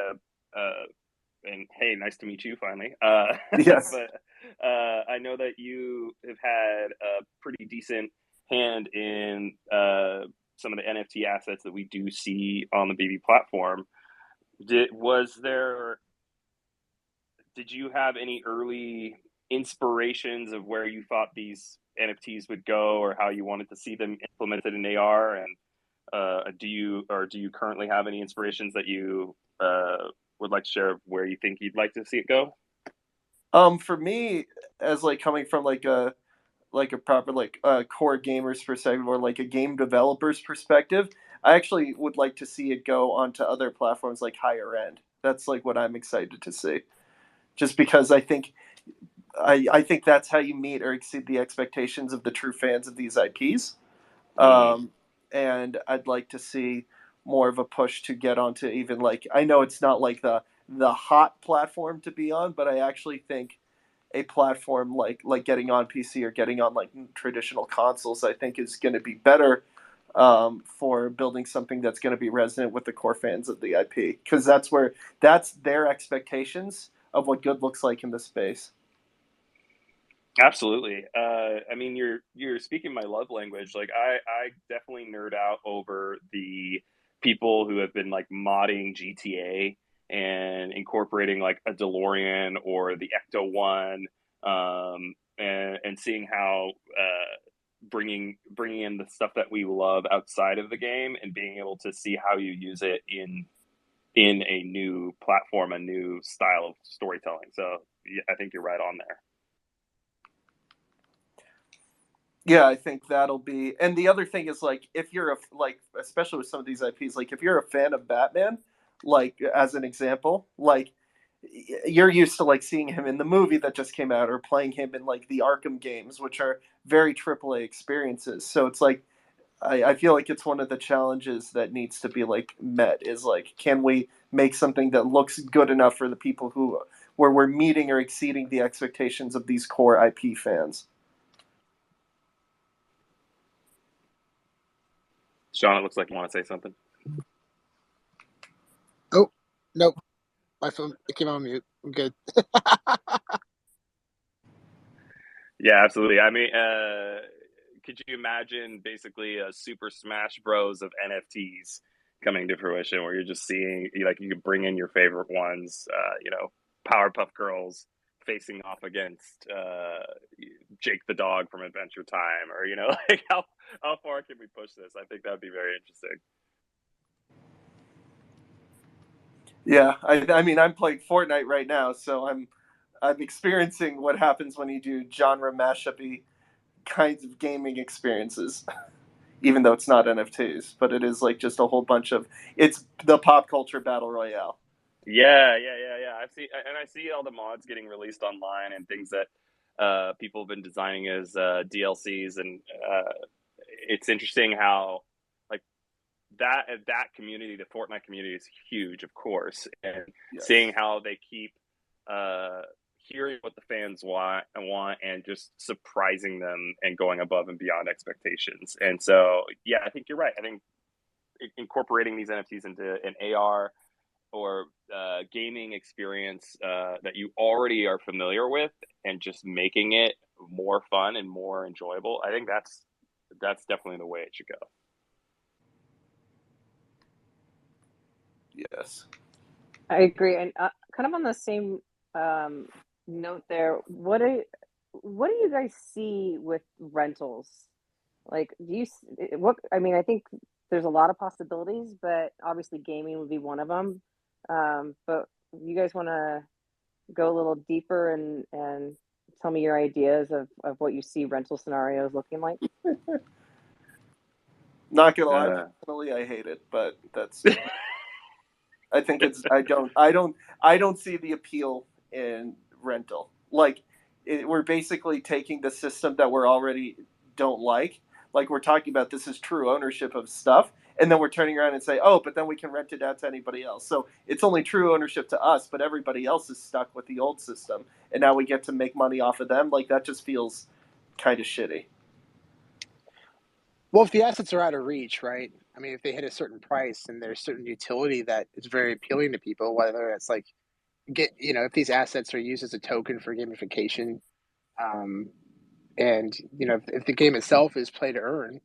and hey, nice to meet you finally. Yes. But I know that you have had a pretty decent hand in some of the NFT assets that we do see on the VeVe platform. Did you have any early inspirations of where you thought these NFTs would go, or how you wanted to see them implemented in AR? And do you currently have any inspirations that you would like to share where you think you'd like to see it go? For me, as like coming from like a proper like core gamers perspective or like a game developer's perspective, I actually would like to see it go onto other platforms like higher end. That's like what I'm excited to see. Just because I think that's how you meet or exceed the expectations of the true fans of these IPs. Mm-hmm. And I'd like to see more of a push to get onto even like I know it's not like the hot platform to be on, but I actually think a platform like getting on PC or getting on like traditional consoles, I think is going to be better for building something that's going to be resonant with the core fans of the IP, because that's their expectations of what good looks like in the space. Absolutely. I mean, you're speaking my love language. Like, I definitely nerd out over the people who have been like modding GTA and incorporating like a DeLorean or the Ecto One, and seeing how bringing in the stuff that we love outside of the game and being able to see how you use it in a new platform, a new style of storytelling. So yeah, I think you're right on there. Yeah, I think that'll be. And the other thing is like if you're like especially with some of these IPs, like if you're a fan of Batman, like as an example, like you're used to like seeing him in the movie that just came out or playing him in like the Arkham games, which are very AAA experiences. So it's like I feel like it's one of the challenges that needs to be like met is like, can we make something that looks good enough for the people who where we're meeting or exceeding the expectations of these core IP fans? Sean, it looks like you want to say something. Oh, nope. My phone, it came on mute. I'm good. Yeah, absolutely. I mean, could you imagine basically a Super Smash Bros of NFTs coming to fruition, where you're just seeing like you could bring in your favorite ones, Powerpuff Girls facing off against Jake the dog from Adventure Time, or like how far can we push this? I think that'd be very interesting. Yeah, I mean, I'm playing Fortnite right now, so I'm experiencing what happens when you do genre mashup-y kinds of gaming experiences. Even though it's not NFTs, but it is like just a whole bunch of it's the pop culture battle royale. Yeah. I see all the mods getting released online and things that people have been designing as DLCs, and it's interesting how like that community, the Fortnite community, is huge, of course, and Yes. seeing how they keep hearing what the fans want and just surprising them and going above and beyond expectations. And so, yeah, I think you're right. I think incorporating these NFTs into an AR or gaming experience that you already are familiar with, and just making it more fun and more enjoyable, I think that's definitely the way it should go. Yes. I agree, and kind of on the same note there. What do you guys see with rentals? Like, what? I mean, I think there's a lot of possibilities, but obviously gaming would be one of them. But you guys want to go a little deeper and tell me your ideas of what you see rental scenarios looking like? Not gonna lie, personally, I hate it, but that's. I think it's. I don't see the appeal in rental. Like, we're basically taking the system that we're already don't like we're talking about. This is true ownership of stuff, and then we're turning around and say, oh, but then we can rent it out to anybody else. So it's only true ownership to us, but everybody else is stuck with the old system, and now we get to make money off of them. Like, that just feels kind of shitty. Well, if the assets are out of reach, right? I mean, if they hit a certain price and there's certain utility that is very appealing to people, whether it's like if these assets are used as a token for gamification, um, and if the game itself is play to earn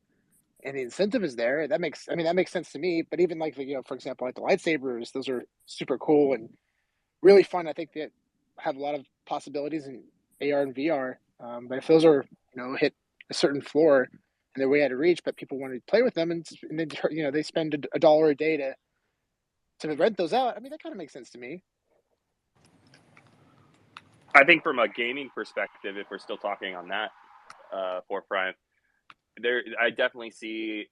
and the incentive is there, that makes sense to me. But even like for example, like the lightsabers, those are super cool and really fun. I think that have a lot of possibilities in AR and VR. But if those are hit a certain floor and they're way out of reach, but people want to play with them, and then they spend a dollar a day to rent those out. I mean, that kind of makes sense to me. I think from a gaming perspective, if we're still talking on that forefront, I definitely see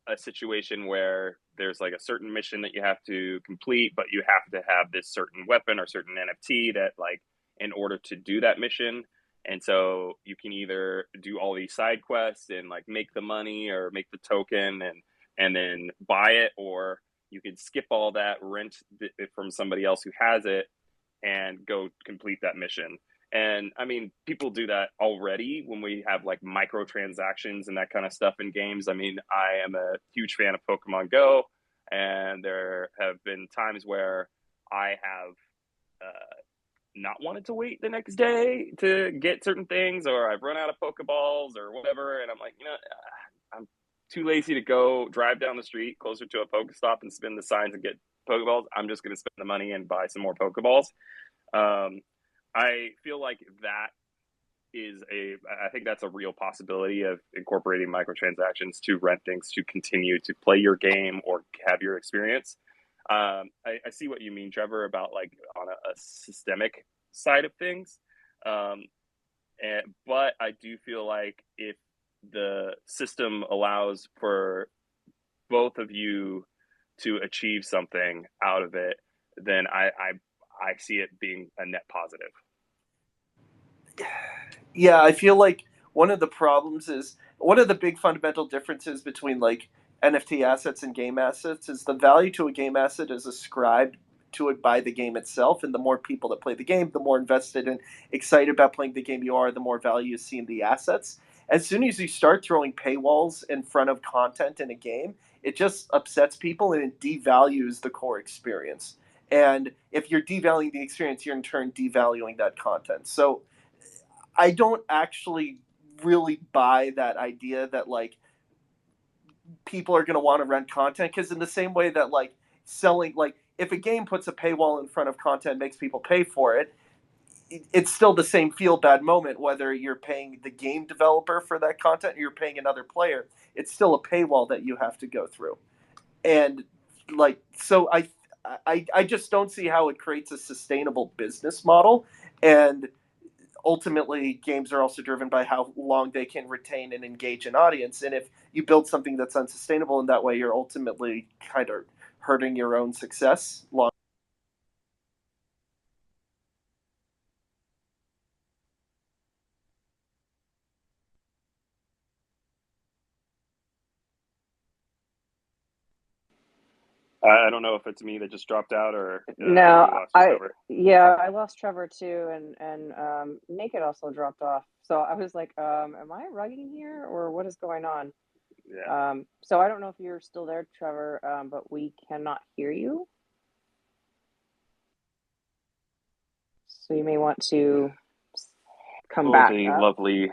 a situation where there's like a certain mission that you have to complete, but you have to have this certain weapon or certain NFT that, like, in order to do that mission. And so you can either do all these side quests and like make the money or make the token and then buy it, or you can skip all that, rent it from somebody else who has it, and go complete that mission. And I mean, people do that already when we have like microtransactions and that kind of stuff in games. I mean, I am a huge fan of Pokemon Go, and there have been times where I have not wanted to wait the next day to get certain things, or I've run out of Pokeballs or whatever, and I'm like, I'm too lazy to go drive down the street closer to a Pokestop and spin the signs and get Pokeballs. I'm just going to spend the money and buy some more Pokeballs. I feel like I think that's a real possibility of incorporating microtransactions to rent things to continue to play your game or have your experience. I see what you mean, Trevor, about like on a systemic side of things. But I do feel like if the system allows for both of you to achieve something out of it, then I see it being a net positive. Yeah, I feel like one of the big fundamental differences between like NFT assets and game assets is the value to a game asset is ascribed to it by the game itself, and the more people that play the game, the more invested and excited about playing the game you are, the more value you see in the assets. As soon as you start throwing paywalls in front of content in a game, it just upsets people and it devalues the core experience. And if you're devaluing the experience, you're in turn devaluing that content. So I don't actually really buy that idea that like people are going to want to rent content, because in the same way that like selling, like if a game puts a paywall in front of content makes people pay for it, it's still the same feel bad moment, whether you're paying the game developer for that content or you're paying another player. It's still a paywall that you have to go through. And like, so I just don't see how it creates a sustainable business model. And ultimately, games are also driven by how long they can retain and engage an audience. And if you build something that's unsustainable in that way, you're ultimately kind of hurting your own success long. I don't know if it's me that just dropped out or No, you lost your Trevor. I lost Trevor too, and Naked also dropped off. So I was like, am I rugging here or what is going on? Yeah. So I don't know if you're still there, Trevor, but we cannot hear you. So you may want to come back The up. lovely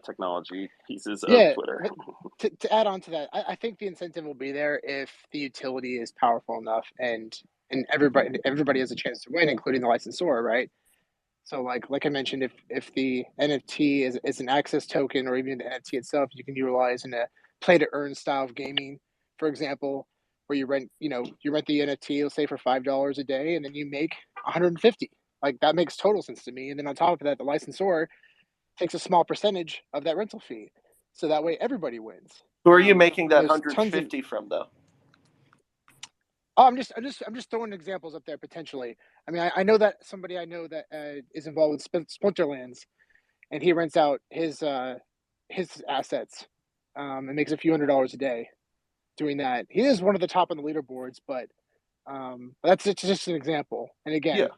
technology pieces of Yeah, Twitter. but to add on to that, I think the incentive will be there if the utility is powerful enough and everybody has a chance to win, including the licensor, right? So like I mentioned, if the NFT is an access token or even the NFT itself, you can utilize in a play to earn style of gaming, for example, where you rent the NFT, let's say for $5 a day, and then you make 150. Like that makes total sense to me. And then on top of that, the licensor takes a small percentage of that rental fee, so that way everybody wins. Who are you making that And there's tons of 150 from, though? Oh, I'm just throwing examples up there potentially. I mean, I know that somebody I know that is involved with Splinterlands, and he rents out his assets, and makes a few $100s a day doing that. He is one of the top on the leaderboards, but that's just an example. And Yeah. again,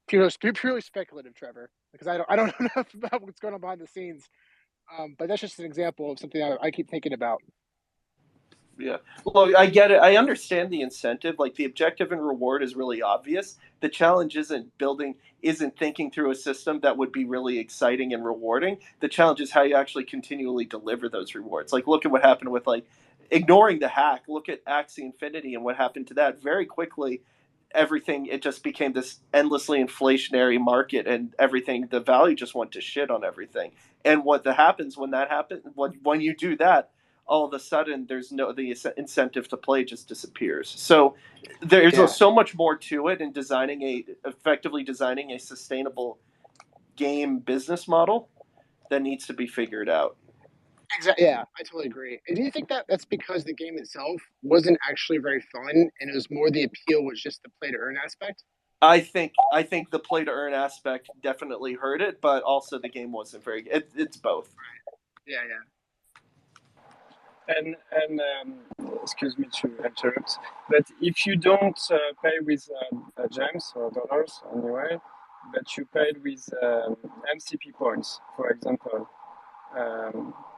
purely speculative, Trevor, because I don't know enough about what's going on behind the scenes. But that's just an example of something I keep thinking about. Yeah. Well, I get it. I understand the incentive. Like the objective and reward is really obvious. The challenge isn't thinking through a system that would be really exciting and rewarding. The challenge is how you actually continually deliver those rewards. Like look at what happened with like ignoring the hack. Look at Axie Infinity and what happened to that. Very quickly, everything it just became this endlessly inflationary market, and everything the value just went to shit on everything. And what happens when that happens when you do that, all of a sudden there's the incentive to play just disappears. So there's Yeah. so much more to it in effectively designing a sustainable game business model that needs to be figured out. Exactly. Yeah, I totally agree. And do you think that that's because the game itself wasn't actually very fun, and it was more the appeal was just the play to earn aspect? I think the play to earn aspect definitely hurt it, but also the game wasn't very good. It's both. Yeah, yeah. And excuse me to interrupt, but if you don't pay with gems or dollars anyway, but you paid with MCP points, for example,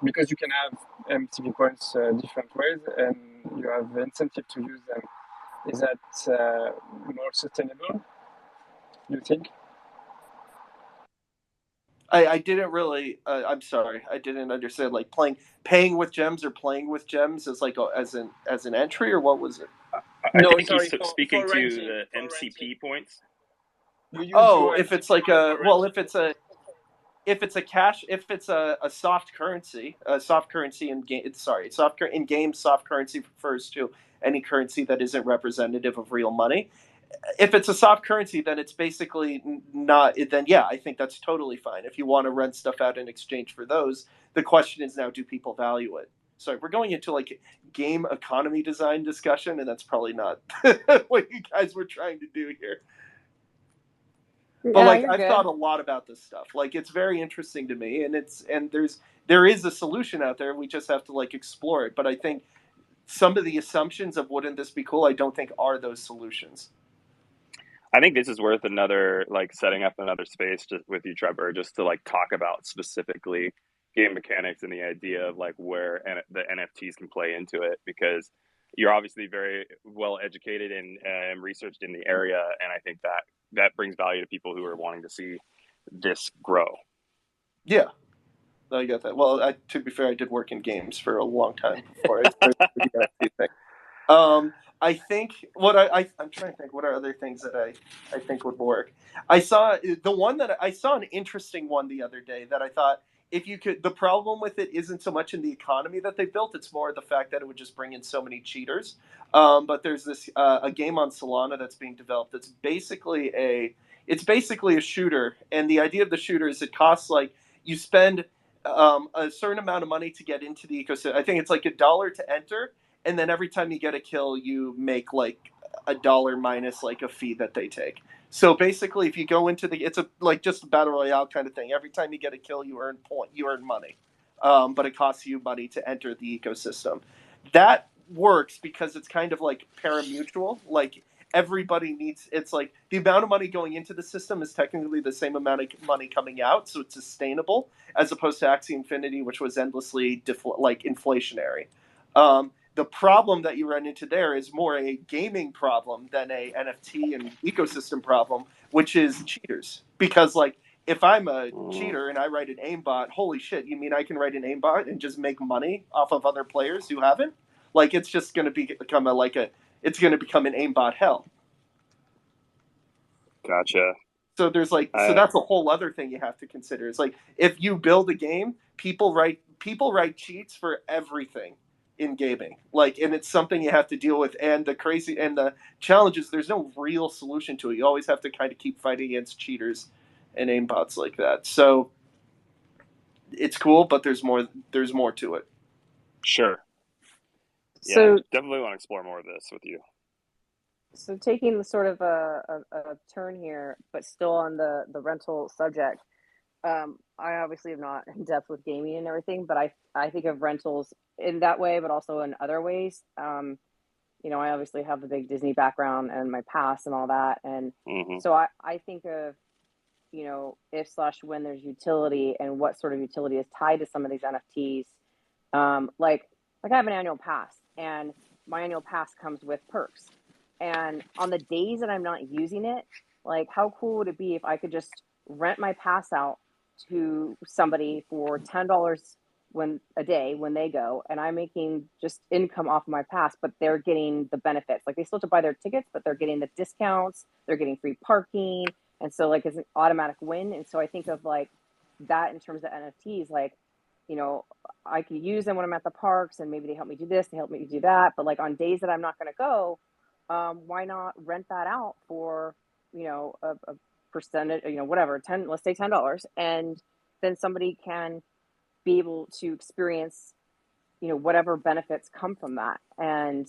because you can have MCP points different ways, and you have incentive to use them. Is that more sustainable? You think? I didn't really. I'm sorry, I didn't understand. Like paying with gems or playing with gems as like as an entry, or what was it? I No, think sorry, he's speaking for to renting. the For renting, MCP points. you use Oh, your if MCP it's like point for renting. if it's a soft currency, in game. Sorry, in game soft currency refers to any currency that isn't representative of real money. If it's a soft currency, then it's basically not. Then yeah, I think that's totally fine. If you want to rent stuff out in exchange for those, the question is now, do people value it? So we're going into like game economy design discussion, and that's probably not what you guys were trying to do here. But No, like you're I've thought good. a lot about this stuff. Like it's very interesting to me, and there is a solution out there. We just have to like explore it. But I think some of the assumptions of wouldn't this be cool, I don't think are those solutions. I think this is worth another like setting up another space just with you, Trevor, just to like talk about specifically game mechanics and the idea of like where the NFTs can play into it, because you're obviously very well educated and researched in the area, and I think that brings value to people who are wanting to see this grow. Yeah, I get that. Well, to be fair, I did work in games for a long time before I started the NFT thing. I think I'm trying to think what are other things that I think would work. I saw an interesting one the other day that I thought if you could, the problem with it isn't so much in the economy that they built, it's more the fact that it would just bring in so many cheaters. But there's this a game on Solana that's being developed that's it's basically a shooter, and the idea of the shooter is it costs like you spend a certain amount of money to get into the ecosystem. I think it's like $1 to enter, and then every time you get a kill, you make like $1 minus like a fee that they take. So basically, if you go into it's a like just a battle royale kind of thing. Every time you get a kill, you earn money, but it costs you money to enter the ecosystem. That works because it's kind of like parimutuel. Like everybody needs. It's like the amount of money going into the system is technically the same amount of money coming out, so it's sustainable as opposed to Axie Infinity, which was endlessly like inflationary. The problem that you run into there is more a gaming problem than a NFT and ecosystem problem, which is cheaters. Because like if I'm a cheater and I write an aimbot, holy shit, you mean I can write an aimbot and just make money off of other players who haven't? Like it's just going to become it's going to become an aimbot hell. Gotcha. So there's so that's a whole other thing you have to consider. It's like if you build a game, people write cheats for everything in gaming. Like, and it's something you have to deal with. And the challenge is there's no real solution to it. You always have to kind of keep fighting against cheaters and aimbots like that. So it's cool, but there's more to it. Sure. So yeah, definitely want to explore more of this with you. So taking sort of a turn here, but still on the rental subject, I obviously am not in depth with gaming and everything, but I think of rentals in that way, but also in other ways. I obviously have a big Disney background and my past and all that. And so I think of, if slash when there's utility and what sort of utility is tied to some of these NFTs. Like I have an annual pass, and my annual pass comes with perks. And on the days that I'm not using it, like how cool would it be if I could just rent my pass out to somebody for $10 a day when they go, and I'm making just income off of my pass, but they're getting the benefits. Like they still have to buy their tickets, but they're getting the discounts, they're getting free parking. And so like it's an automatic win. And so I think of like that in terms of NFTs, like, I can use them when I'm at the parks and maybe they help me do this, they help me do that. But like on days that I'm not going to go, why not rent that out for, a percentage, whatever, let's say $10. And then somebody can be able to experience, whatever benefits come from that. And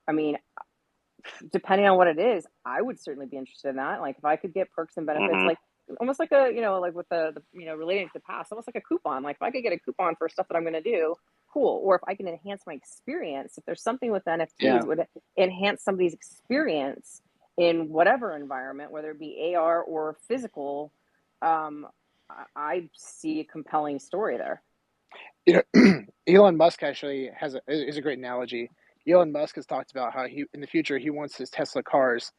I mean, depending on what it is, I would certainly be interested in that. Like if I could get perks and benefits, like almost like a, like with the relating to the past, almost like a coupon. Like if I could get a coupon for stuff that I'm going to do, cool. Or if I can enhance my experience, if there's something with NFTs would enhance somebody's experience in whatever environment, whether it be AR or physical, I see a compelling story there. Elon Musk actually is a great analogy. Elon Musk has talked about how in the future he wants his Tesla cars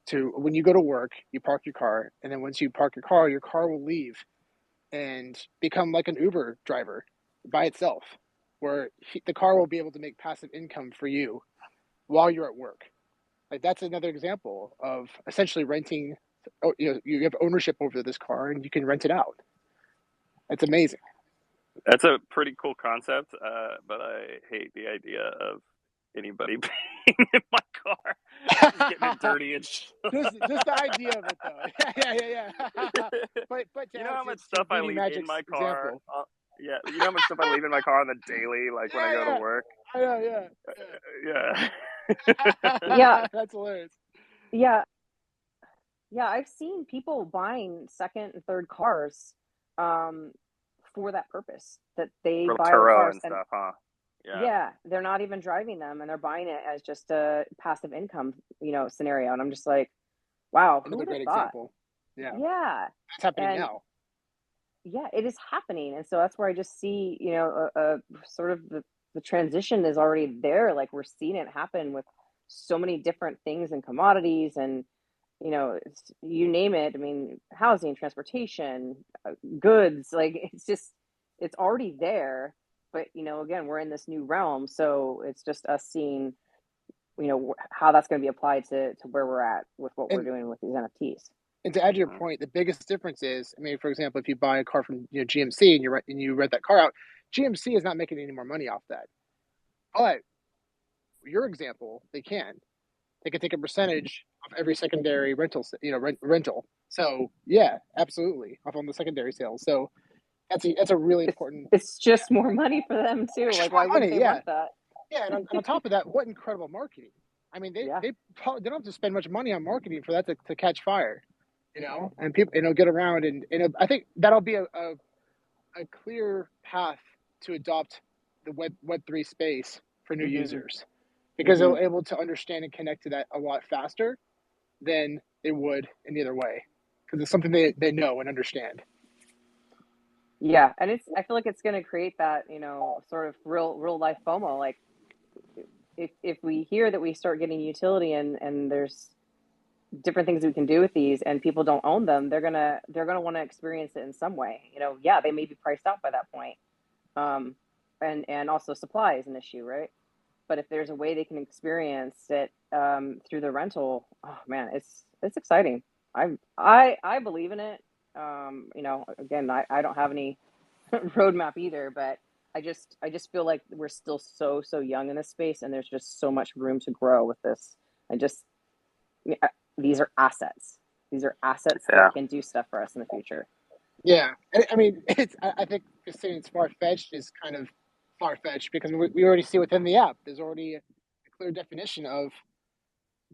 to, when you go to work, you park your car, and then once you park your car will leave and become like an Uber driver by itself, where the car will be able to make passive income for you while you're at work. Like that's another example of essentially renting. You have ownership over this car and you can rent it out. It's amazing. That's a pretty cool concept, but I hate the idea of anybody being in my car, getting it dirty and just the idea of it, though. Yeah. but you know how much stuff I leave in my car? Yeah, you know how much stuff I leave in my car on the daily, like when I go to work? I know, yeah. Yeah. That's hilarious. Yeah. Yeah, I've seen people buying second and third cars for that purpose, that they buy the cars and stuff, huh? Yeah, they're not even driving them and they're buying it as just a passive income, scenario. And I'm just like, wow, who would have thought? Example. Yeah. It's happening now. Yeah, it is happening. And so that's where I just see, sort of the transition is already there. Like we're seeing it happen with so many different things and commodities and, you name it. I mean, housing, transportation, goods, like it's already there. But, again, we're in this new realm. So it's just us seeing, how that's going to be applied to where we're at with what we're doing with these NFTs. And to add to your point, the biggest difference is, I mean, for example, if you buy a car from GMC and you rent that car out, GMC is not making any more money off that. But your example, they can take a percentage of every secondary rental. So yeah, absolutely, off on the secondary sales. So that's a really important. It's just more money for them too. Like, why wouldn't they want that? Yeah, and on top of that, what incredible marketing! I mean, they don't have to spend much money on marketing for that to catch fire, and people get around, and I think that'll be a clear path to adopt the Web3 space for new users, because they're able to understand and connect to that a lot faster than they would any other way, because it's something they know and understand. Yeah, and I feel like it's going to create that, sort of real life FOMO. Like, if we hear that we start getting utility and there's different things we can do with these, and people don't own them, they're gonna want to experience it in some way. Yeah, they may be priced out by that point, and also supply is an issue, right? But if there's a way they can experience it through the rental, oh man, it's exciting. I believe in it. Again, I don't have any roadmap either, but I just feel like we're still so young in this space, and there's just so much room to grow with this. These are assets. These are assets that can do stuff for us in the future. Yeah, I mean, I think saying it's far-fetched is kind of far-fetched, because we already see within the app, there's already a clear definition of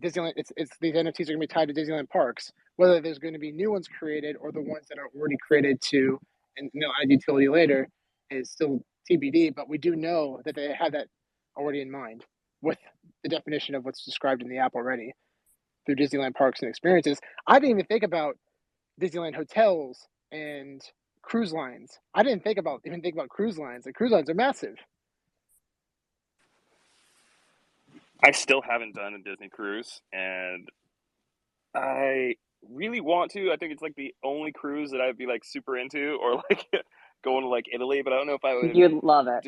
Disneyland. It's these NFTs are going to be tied to Disneyland parks, whether there's going to be new ones created or the ones that are already created and add utility later is still TBD. But we do know that they have that already in mind with the definition of what's described in the app already through Disneyland parks and experiences. I didn't even think about Disneyland hotels and cruise lines. I didn't think about cruise lines. The cruise lines are massive. I still haven't done a Disney cruise, and I really want to. I think it's like the only cruise that I'd be like super into, or like going to like Italy, but I don't know if I would. You'd love it.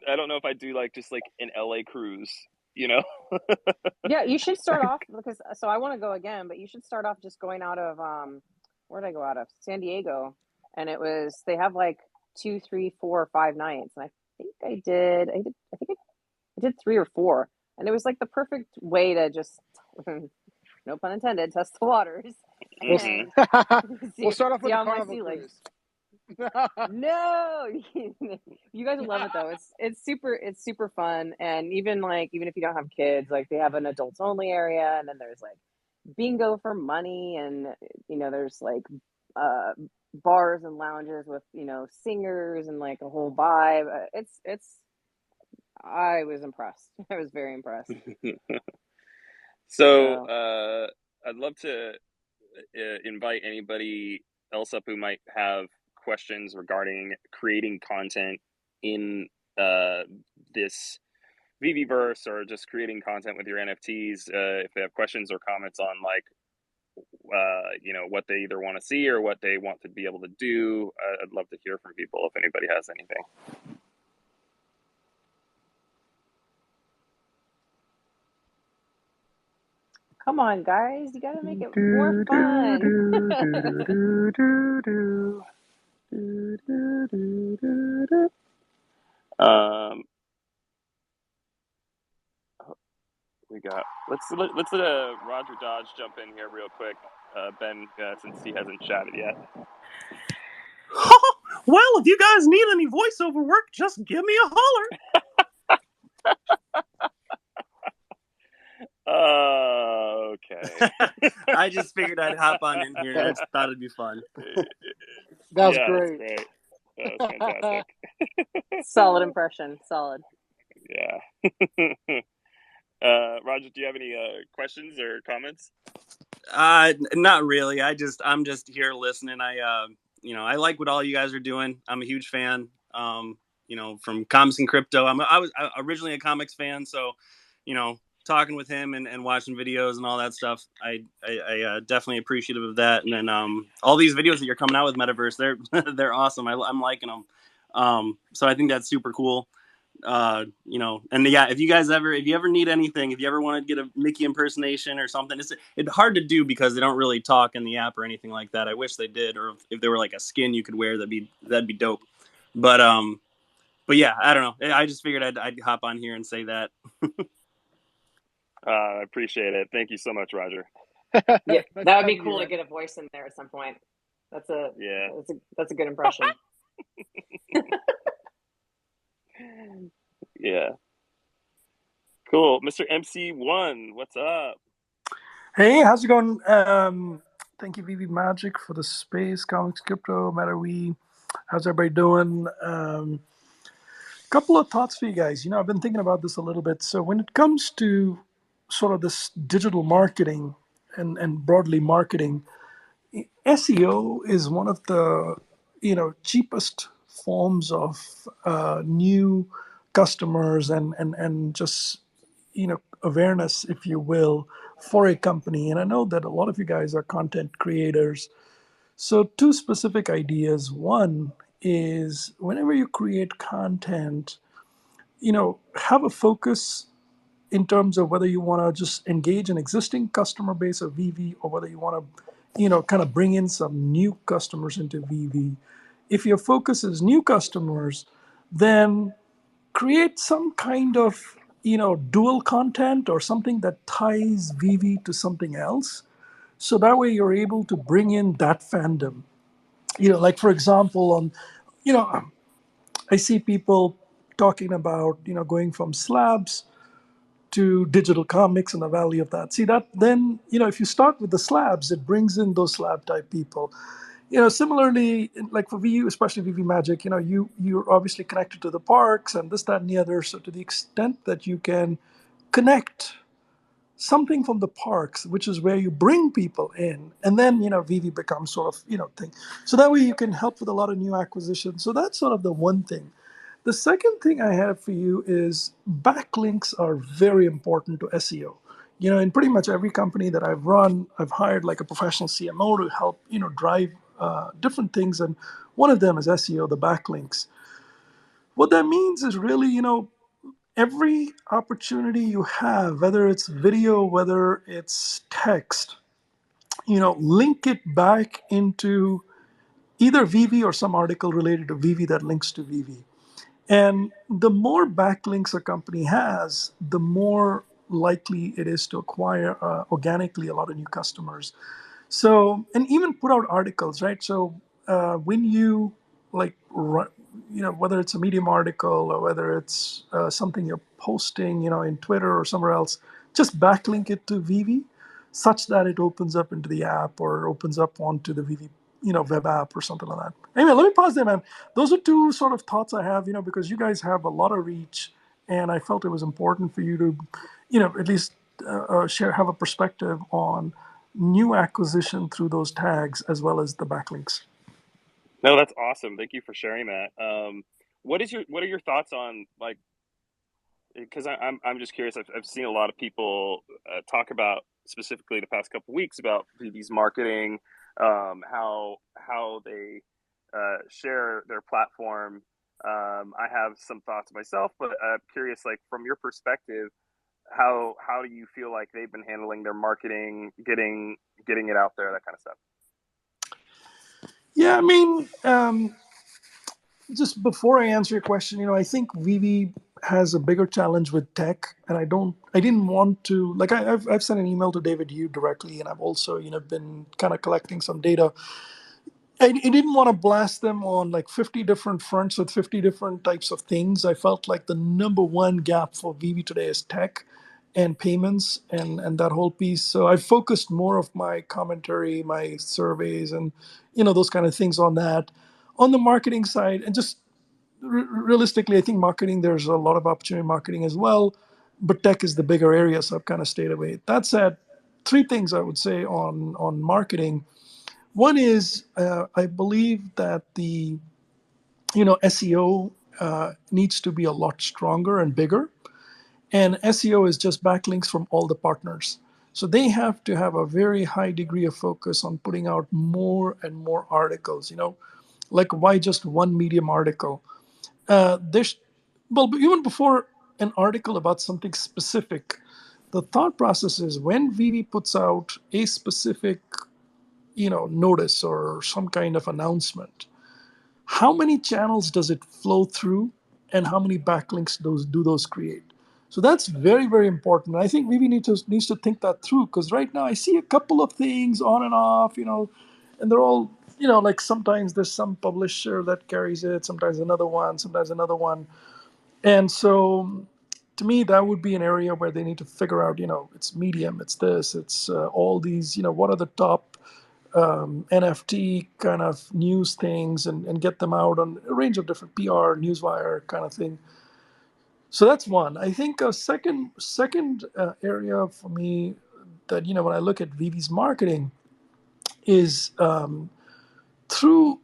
I don't know if I'd do like just like an LA cruise, Yeah, you should start off, because I want to go again, but you should start off just going out of where did I go out of? San Diego, and they have like 2, 3, 4, or 5 nights, and I think I did 3 or 4, and it was like the perfect way to just, no pun intended, test the waters. We'll start off with the Carnival cruise. No, you guys will love it though. It's super fun, and even if you don't have kids, like they have an adults only area, and then there's like bingo for money, and there's like bars and lounges with singers and like a whole vibe. I was impressed. I was very impressed. So I'd love to invite anybody else up who might have questions regarding creating content in this VeVeverse, or just creating content with your NFTs. If they have questions or comments on like what they either want to see or what they want to be able to do, I'd love to hear from people if anybody has anything. Come on, guys, you gotta make it more fun. We got let's let Roger Dodge jump in here real quick, Ben, since he hasn't chatted yet. Well, if you guys need any voiceover work, just give me a holler. Okay. I just figured I'd hop on in here. I thought it'd be fun. That was great. That's great. That was fantastic. Solid impression. Solid. Yeah. Roger, do you have any questions or comments? Not really. I'm just here listening. I like what all you guys are doing. I'm a huge fan. From Comics and Crypto. I was originally a comics fan, so talking with him and watching videos and all that stuff, I definitely appreciative of that. And then all these videos that you're coming out with Metaverse, they're awesome. I'm liking them. So I think that's super cool. You know, and yeah, if you ever need anything, if you ever want to get a Mickey impersonation or something, it's hard to do because they don't really talk in the app or anything like that. I wish they did, or if there were like a skin you could wear, that'd be dope. But yeah, I don't know. I just figured I'd hop on here and say that. I appreciate it. Thank you so much, Roger. Yeah, that would be cool to get a voice in there at some point. That's a good impression. Yeah. Cool. Mr. MC1, what's up? Hey, how's it going? Thank you, VeVe Magic, for the space, Comics Crypto, MetaVe. How's everybody doing? Couple of thoughts for you guys. You know, I've been thinking about this a little bit. So when it comes to sort of this digital marketing and broadly marketing, SEO is one of the cheapest forms of new customers and just awareness, if you will, for a company. And I know that a lot of you guys are content creators. So two specific ideas. One is whenever you create content, have a focus in terms of whether you want to just engage an existing customer base of VeVe or whether you want to, kind of bring in some new customers into VeVe. If your focus is new customers, then create some kind of, dual content or something that ties VeVe to something else. So that way you're able to bring in that fandom. Like for example, you know, I see people talking about, going from slabs to digital comics and the value of that. See that then, if you start with the slabs, it brings in those slab type people. Similarly, like for VU, especially VV Magic, you're obviously connected to the parks and this, that, and the other. So to the extent that you can connect something from the parks, which is where you bring people in, and then VV becomes sort of thing. So that way you can help with a lot of new acquisitions. So that's sort of the one thing. The second thing I have for you is backlinks are very important to SEO. In pretty much every company that I've run, I've hired like a professional CMO to help drive different things, and one of them is SEO, the backlinks. What that means is really, every opportunity you have, whether it's video, whether it's text, link it back into either VeVe or some article related to VeVe that links to VeVe. And the more backlinks a company has, the more likely it is to acquire organically a lot of new customers. So, and even put out articles, right? So when you whether it's a Medium article or whether it's something you're posting, in Twitter or somewhere else, just backlink it to VeVe such that it opens up into the app or opens up onto the VeVe, web app or something like that. Anyway, let me pause there, man. Those are two sort of thoughts I have, because you guys have a lot of reach, and I felt it was important for you to, at least have a perspective on new acquisition through those tags as well as the backlinks. No, that's awesome. Thank you for sharing that. What are your thoughts on, like, because I'm just curious. I've seen a lot of people talk about, specifically the past couple of weeks, about these marketing, how they share their platform. I have some thoughts myself, but I'm curious, like, from your perspective, how do you feel like they've been handling their marketing, getting it out there, that kind of stuff? Yeah, I mean, just before I answer your question, I think VeVe has a bigger challenge with tech, and I didn't want to, like, I've sent an email to David Yu directly, and I've also, been kind of collecting some data. I didn't want to blast them on like 50 different fronts with 50 different types of things. I felt like the number one gap for VeVe today is tech and payments and that whole piece. So I focused more of my commentary, my surveys, and those kind of things on that. On the marketing side, and just realistically, I think marketing, there's a lot of opportunity in marketing as well, but tech is the bigger area, so I've kind of stayed away. That said, three things I would say on marketing. One is I believe that the SEO needs to be a lot stronger and bigger, and SEO is just backlinks from all the partners. So they have to have a very high degree of focus on putting out more and more articles. Like, why just one Medium article? But even before an article about something specific, the thought process is when VeVe puts out a specific, notice or some kind of announcement, how many channels does it flow through, and how many backlinks do those create? So that's very, very important. I think VeVe needs to think that through, because right now I see a couple of things on and off, and they're all, like sometimes there's some publisher that carries it, sometimes another one. And so to me, that would be an area where they need to figure out, it's Medium, it's this, it's all these, what are the top NFT kind of news things, and get them out on a range of different PR, newswire kind of thing. So that's one. I think a second area for me that, when I look at VeVe's marketing is through,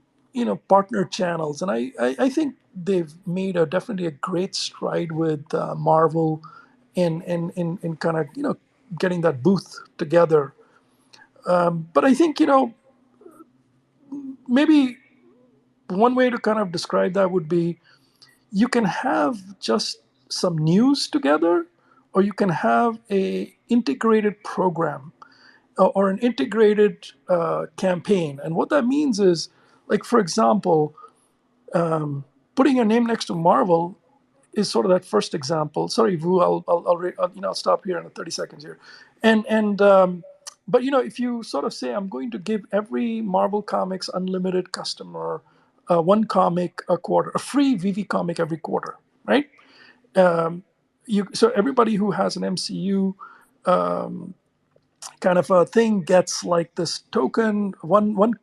partner channels. And I think they've made definitely a great stride with Marvel in kind of, getting that booth together. But I think, maybe one way to kind of describe that would be you can have just some news together, or you can have a integrated program, or an integrated campaign. And what that means is, like, for example, putting your name next to Marvel is sort of that first example. Sorry, Vu, I'll stop here in 30 seconds here. But if you sort of say, I'm going to give every Marvel Comics Unlimited customer one comic a quarter, a free VeVe comic every quarter, right? So everybody who has an MCU kind of a thing gets like this token, one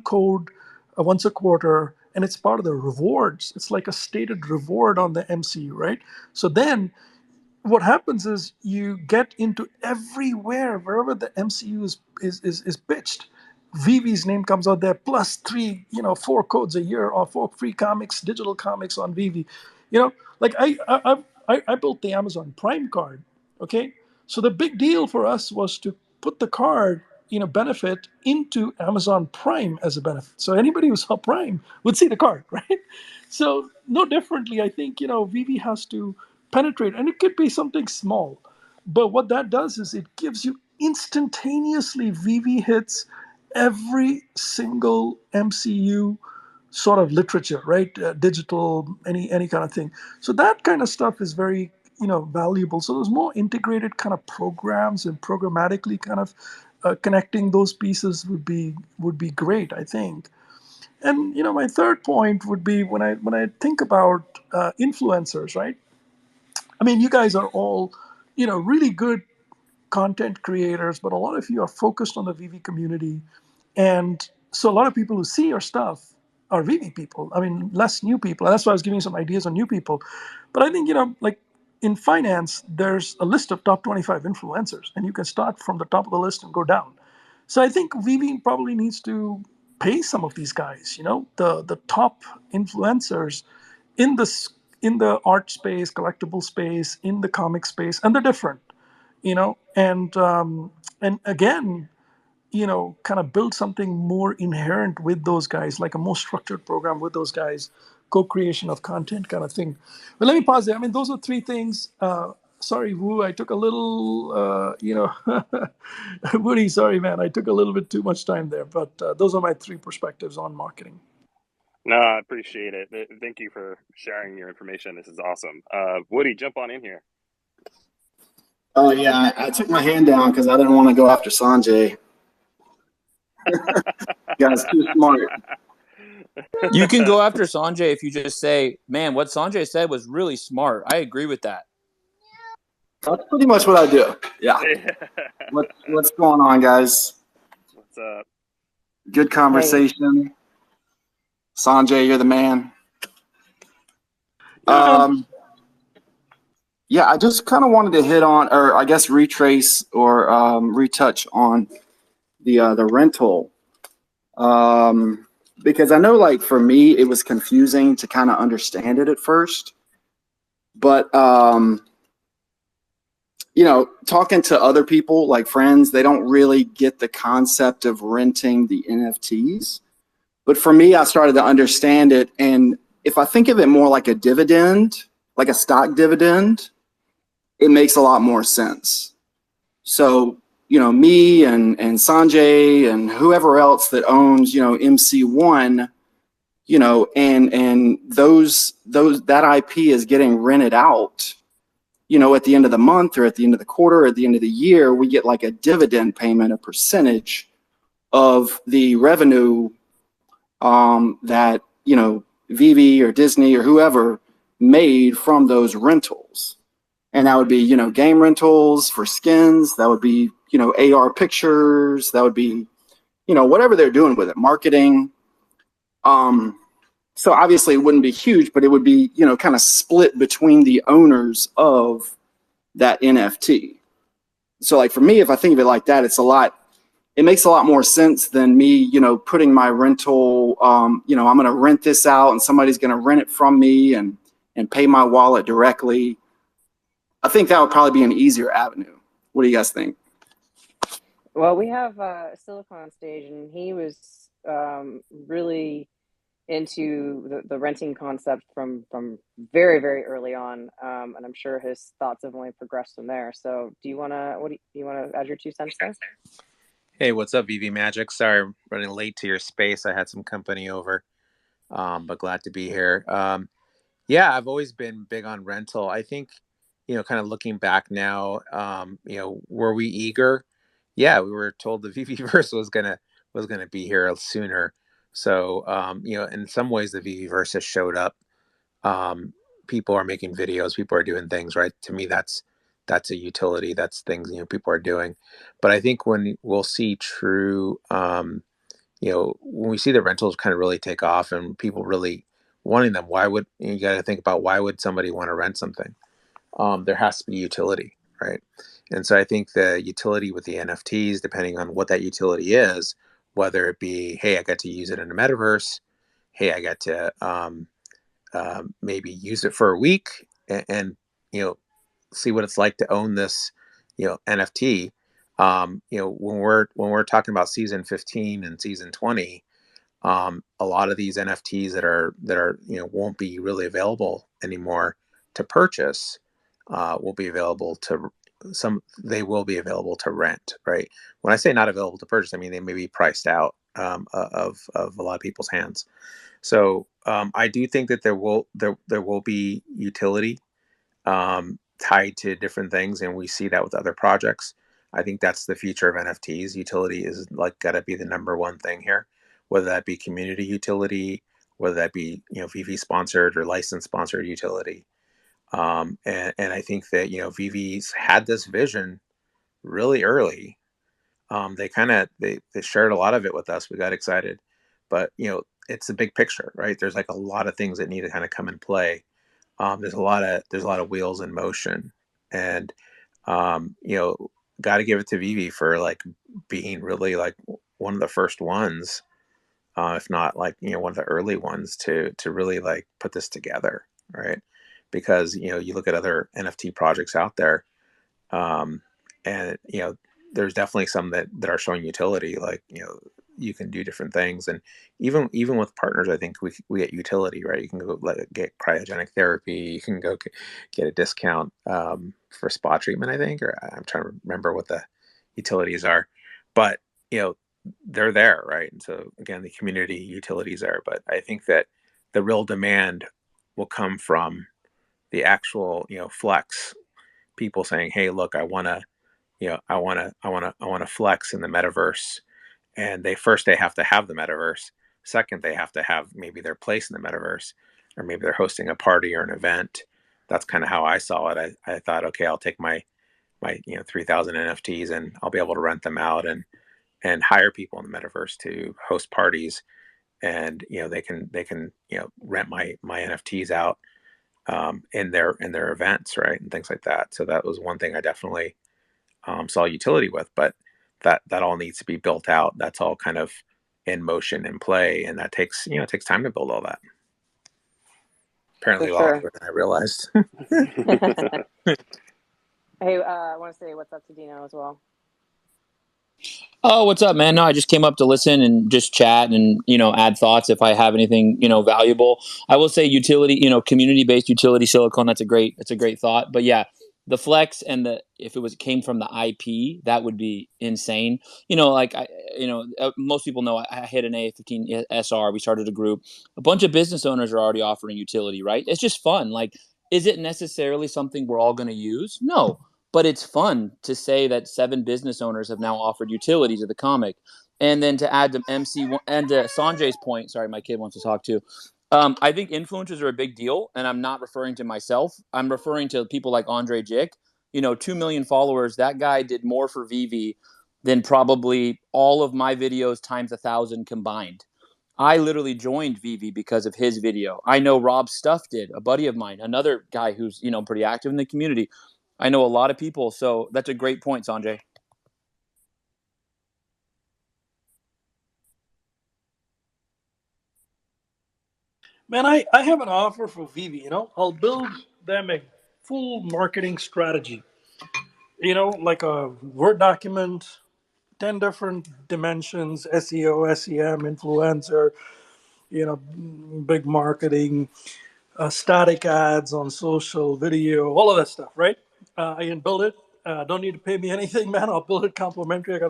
code once a quarter, and it's part of the rewards. It's like a stated reward on the MCU, right? So then what happens is you get into everywhere, wherever the MCU is pitched. VeVe's name comes out there, plus 4 codes a year, or 4 free comics, digital comics on VeVe. Like I built the Amazon Prime card. Okay, so the big deal for us was to put the card, benefit into Amazon Prime as a benefit. So anybody who saw Prime would see the card, right? So no differently, I think, VeVe has to penetrate, and it could be something small, but what that does is it gives you instantaneously VeVe hits every single MCU sort of literature, right? Digital, any kind of thing. So that kind of stuff is very, valuable. So there's more integrated kind of programs, and programmatically kind of connecting those pieces would be great, I think. And my third point would be when I think about influencers, right? I mean, you guys are all, really good content creators, but a lot of you are focused on the VeVe community. And so a lot of people who see your stuff are VeVe people. I mean, less new people. And that's why I was giving you some ideas on new people. But I think, like in finance, there's a list of top 25 influencers, and you can start from the top of the list and go down. So I think VeVe probably needs to pay some of these guys, the top influencers in the art space, collectible space, in the comic space, and they're different, and again, kind of build something more inherent with those guys, like a more structured program with those guys, co-creation of content kind of thing. But let me pause there. I mean, those are 3 things. Sorry, Wu, I took a little, Woody, sorry, man, I took a little bit too much time there, but those are my 3 perspectives on marketing. No, I appreciate it. Thank you for sharing your information. This is awesome. Woody, jump on in here. Oh, yeah, I took my hand down because I didn't want to go after Sanjay. Guy's too smart. You can go after Sanjay if you just say, man, what Sanjay said was really smart. I agree with that. That's pretty much what I do. Yeah. What's going on, guys? What's up? Good conversation. Hey. Sanjay, you're the man. Yeah, I just kind of wanted to hit on, or I guess retrace or retouch on the rental. Because I know, like, for me, it was confusing to kind of understand it at first. But, talking to other people, like friends, they don't really get the concept of renting the NFTs. But for me, I started to understand it. And if I think of it more like a dividend, like a stock dividend, it makes a lot more sense. So, me and Sanjay and whoever else that owns, MC1, and that IP is getting rented out, at the end of the month or at the end of the quarter or at the end of the year, we get like a dividend payment, a percentage of the revenue that, VeVe or Disney or whoever made from those rentals. And that would be, game rentals for skins. That would be, AR pictures. That would be, whatever they're doing with it, marketing. So obviously it wouldn't be huge, but it would be, kind of split between the owners of that NFT. So like for me, if I think of it like that, it makes a lot more sense than me, putting my rental, I'm going to rent this out and somebody's going to rent it from me and pay my wallet directly. I think that would probably be an easier avenue. What do you guys think? Well, we have Silicon on stage, and he was really into the renting concept from very, very early on, and I'm sure his thoughts have only progressed from there. So, do you want to add your 2 cents there? Hey, what's up, VeVe Magic? Sorry, I'm running late to your space. I had some company over, but glad to be here. Yeah, I've always been big on rental. I think, kind of looking back now, were we eager? Yeah, we were told the VeVeverse was gonna be here sooner. So, in some ways, the VeVeverse has showed up. People are making videos, people are doing things, right? To me, that's a utility. That's things people are doing. But I think when we'll see true, when we see the rentals kind of really take off and people really wanting them, you got to think about why would somebody want to rent something? There has to be utility, right? And so I think the utility with the NFTs, depending on what that utility is, whether it be, hey, I got to use it in a metaverse, hey, I got to maybe use it for a week and see what it's like to own this NFT. When we're talking about season 15 and season 20, a lot of these NFTs that are won't be really available anymore to purchase will be available to they will be available to rent, right? When I say not available to purchase, I mean they may be priced out of a lot of people's hands. So I do think that there will be utility tied to different things, and we see that with other projects. I think that's the future of NFTs. Utility is like got to be the number one thing here, whether that be community utility, whether that be VeVe sponsored or licensed sponsored utility. And I think that VeVe's had this vision really early. They shared a lot of it with us. We got excited, but it's a big picture, right? There's like a lot of things that need to kind of come in play. There's a lot of wheels in motion, and got to give it to VeVe for like being really like one of the first ones, if not like one of the early ones to really like put this together, right? Because you look at other NFT projects out there, and there's definitely some that are showing utility, like you can do different things, and even with partners, I think we get utility, right? You can go get cryogenic therapy, you can go get a discount for spa treatment, I think, or I'm trying to remember what the utilities are, but they're there, right? And so again, the community utilities are, but I think that the real demand will come from the actual flex people saying, hey, look, I want to flex in the metaverse. And they have to have the metaverse. Second, they have to have maybe their place in the metaverse, or maybe they're hosting a party or an event. That's kind of how I saw it. I thought, okay, I'll take my 3,000 NFTs and I'll be able to rent them out and hire people in the metaverse to host parties, and they can rent my NFTs out in their events, right, and things like that. So that was one thing I definitely saw utility with, but that all needs to be built out. That's all kind of in motion, in play, and that takes it takes time to build all that. Apparently, a lot longer than I realized. Hey, I want to say what's up to Dino as well. Oh, what's up, man? No, I just came up to listen and just chat and, add thoughts if I have anything, valuable. I will say utility, community-based utility silicon, that's a great thought. But yeah, the flex and if it came from the IP, that would be insane. Most people know I hit an A15 SR. We started a group. A bunch of business owners are already offering utility, right? It's just fun. Like, is it necessarily something we're all going to use? No, but it's fun to say that 7 business owners have now offered utility to the comic. And then to add to MC and to Sanjay's point, sorry, my kid wants to talk too. I think influencers are a big deal, and I'm not referring to myself. I'm referring to people like Andre Jick. 2 million followers. That guy did more for VeVe than probably all of my videos times 1,000 combined. I literally joined VeVe because of his video. I know Rob Stuff did, a buddy of mine, another guy who's pretty active in the community. I know a lot of people, so that's a great point, Sanjay. Man, I have an offer for VeVe. I'll build them a full marketing strategy. Like a Word document, 10 different dimensions: SEO, SEM, influencer, big marketing, static ads on social, video, all of that stuff, right? I can build it. Don't need to pay me anything, man. I'll build it complimentary.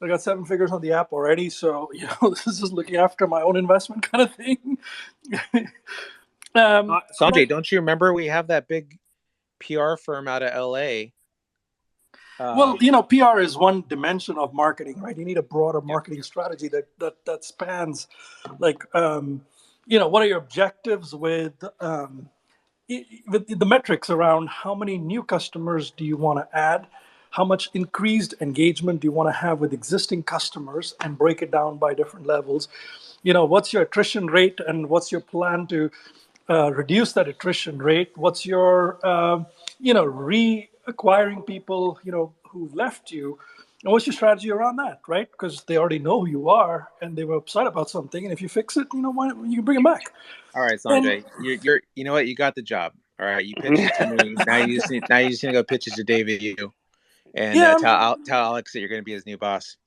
I got 7 figures on the app already, so this is looking after my own investment kind of thing. Sanjay, don't you remember we have that big PR firm out of LA? Well, PR is one dimension of marketing, right? You need a broader marketing strategy that spans, like, what are your objectives with the metrics around how many new customers do you want to add, how much increased engagement do you want to have with existing customers, and break it down by different levels. What's your attrition rate, and what's your plan to reduce that attrition rate? What's your reacquiring people who've left you, and what's your strategy around that, right? Because they already know who you are and they were upset about something, and if you fix it, why you can bring them back. All right, Sanjay, you're you know what, you got the job. All right, you pitched it to me. Now you just need to go pitch it to David you and tell Alex that you're going to be his new boss.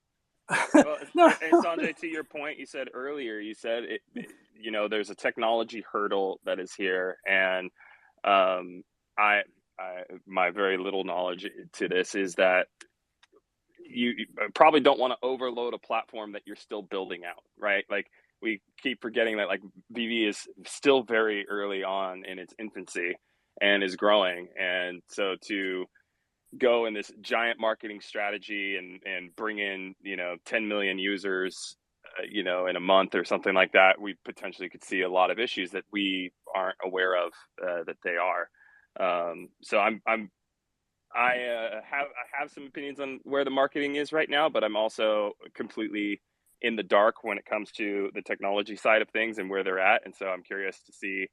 Well, and Sanjay, to your point, you said earlier, there's a technology hurdle that is here, and my very little knowledge to this is that you probably don't want to overload a platform that you're still building out, right? Like, we keep forgetting that, like, VeVe is still very early on in its infancy and is growing, and so to go in this giant marketing strategy and bring in 10 million users in a month or something like that, we potentially could see a lot of issues that we aren't aware of that they are. So I have some opinions on where the marketing is right now, but I'm also completely in the dark when it comes to the technology side of things and where they're at, and so I'm curious to see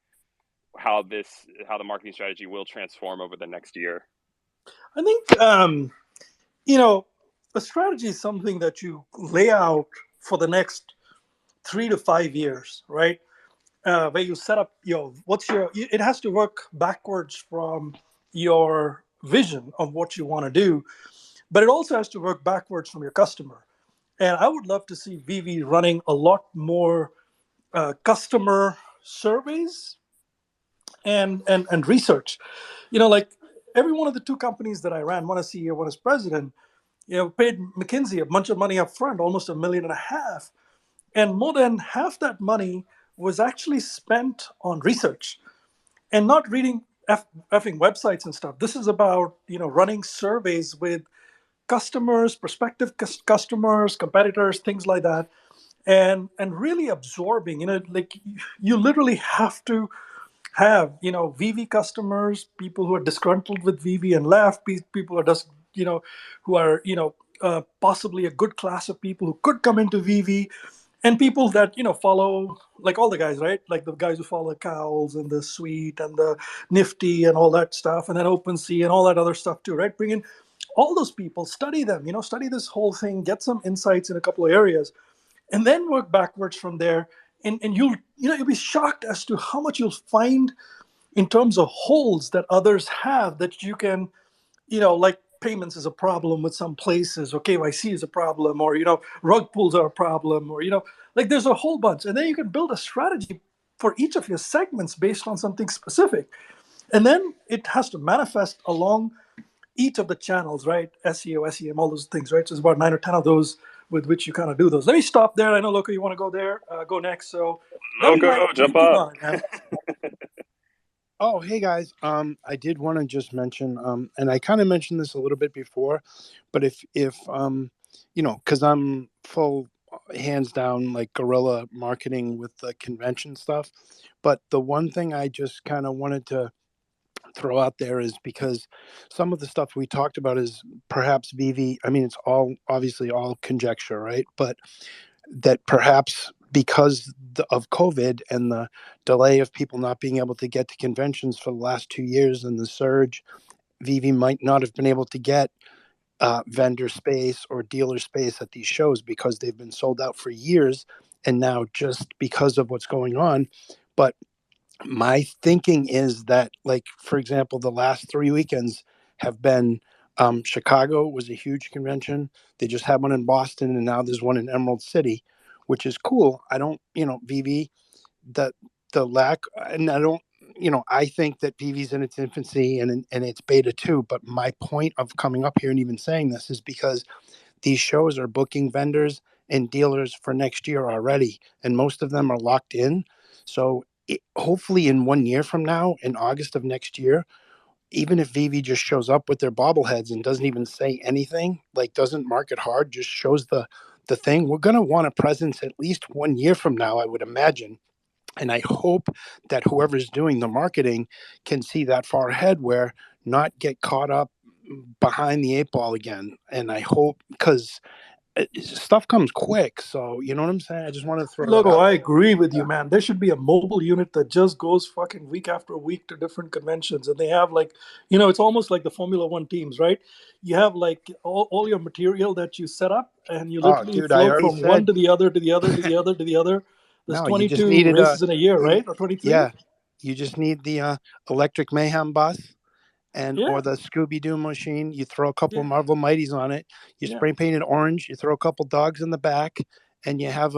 how the marketing strategy will transform over the next year. I think, a strategy is something that you lay out for the next 3 to 5 years, right? Where you set up it has to work backwards from your vision of what you want to do, but it also has to work backwards from your customer. And I would love to see VeVe running a lot more customer surveys and research. Like every one of the 2 companies that I ran, one as CEO, one as president, paid McKinsey a bunch of money up front, almost $1.5 million. And more than half that money was actually spent on research and not reading effing websites and stuff. This is about, running surveys with customers, prospective customers, competitors, things like that. And really absorbing, like you literally have to have VeVe customers, people who are disgruntled with VeVe and left, people who are just who are possibly a good class of people who could come into VeVe, and people that follow, like all the guys, right? Like the guys who follow Cowls and the Suite and the Nifty and all that stuff, and then OpenSea and all that other stuff too, right? Bring in all those people, study them, study this whole thing, get some insights in a couple of areas, and then work backwards from there. And you'll be shocked as to how much you'll find in terms of holes that others have that you can, like payments is a problem with some places, or KYC is a problem, or rug pulls are a problem, or like there's a whole bunch, and then you can build a strategy for each of your segments based on something specific, and then it has to manifest along each of the channels, right? SEO, SEM, all those things, right? So it's about 9 or 10 of those with which you kind of do those. Let me stop there. I know, Loco, you want to go there, go next. So that'll be my Jump thinking up. on it, man. Oh, hey guys. I did want to just mention, and I kind of mentioned this a little bit before, but if because I'm full hands down like guerrilla marketing with the convention stuff, but the one thing I just kind of wanted to throw out there is because some of the stuff we talked about is perhaps VeVe. I mean, it's all obviously all conjecture, right? But that perhaps because of COVID and the delay of people not being able to get to conventions for the last 2 years and the surge, VeVe might not have been able to get vendor space or dealer space at these shows because they've been sold out for years. And now just because of what's going on. But my thinking is that, like, for example, the last 3 weekends have been Chicago was a huge convention. They just had one in Boston, and now there's one in Emerald City, which is cool. I don't, VeVe, the lack, and I don't, I think that VeVe's in its infancy and it's beta too. But my point of coming up here and even saying this is because these shows are booking vendors and dealers for next year already, and most of them are locked in. So hopefully in 1 year from now, in August of next year, even if VeVe just shows up with their bobbleheads and doesn't even say anything, like doesn't market hard, just shows the thing, we're going to want a presence at least 1 year from now, I would imagine. And I hope that whoever's doing the marketing can see that far ahead, where not get caught up behind the eight ball again. And I hope, because stuff comes quick. So, you know what I'm saying? I just want to throw that Logo, out. I agree with you, man. There should be a mobile unit that just goes fucking week after week to different conventions. And they have like, it's almost like the Formula One teams, right? You have like all your material that you set up, and you Oh, literally dude, I float already from one said to the other, to the other, to the other, to the other. There's no. You just 22 needed races in a year, you, right? Or 23? yeah, you just need the electric mayhem bus and Yeah, or the Scooby Doo machine. You throw a couple yeah, of Marvel Mighties on it. You yeah. spray paint it orange. You throw a couple dogs in the back, and you have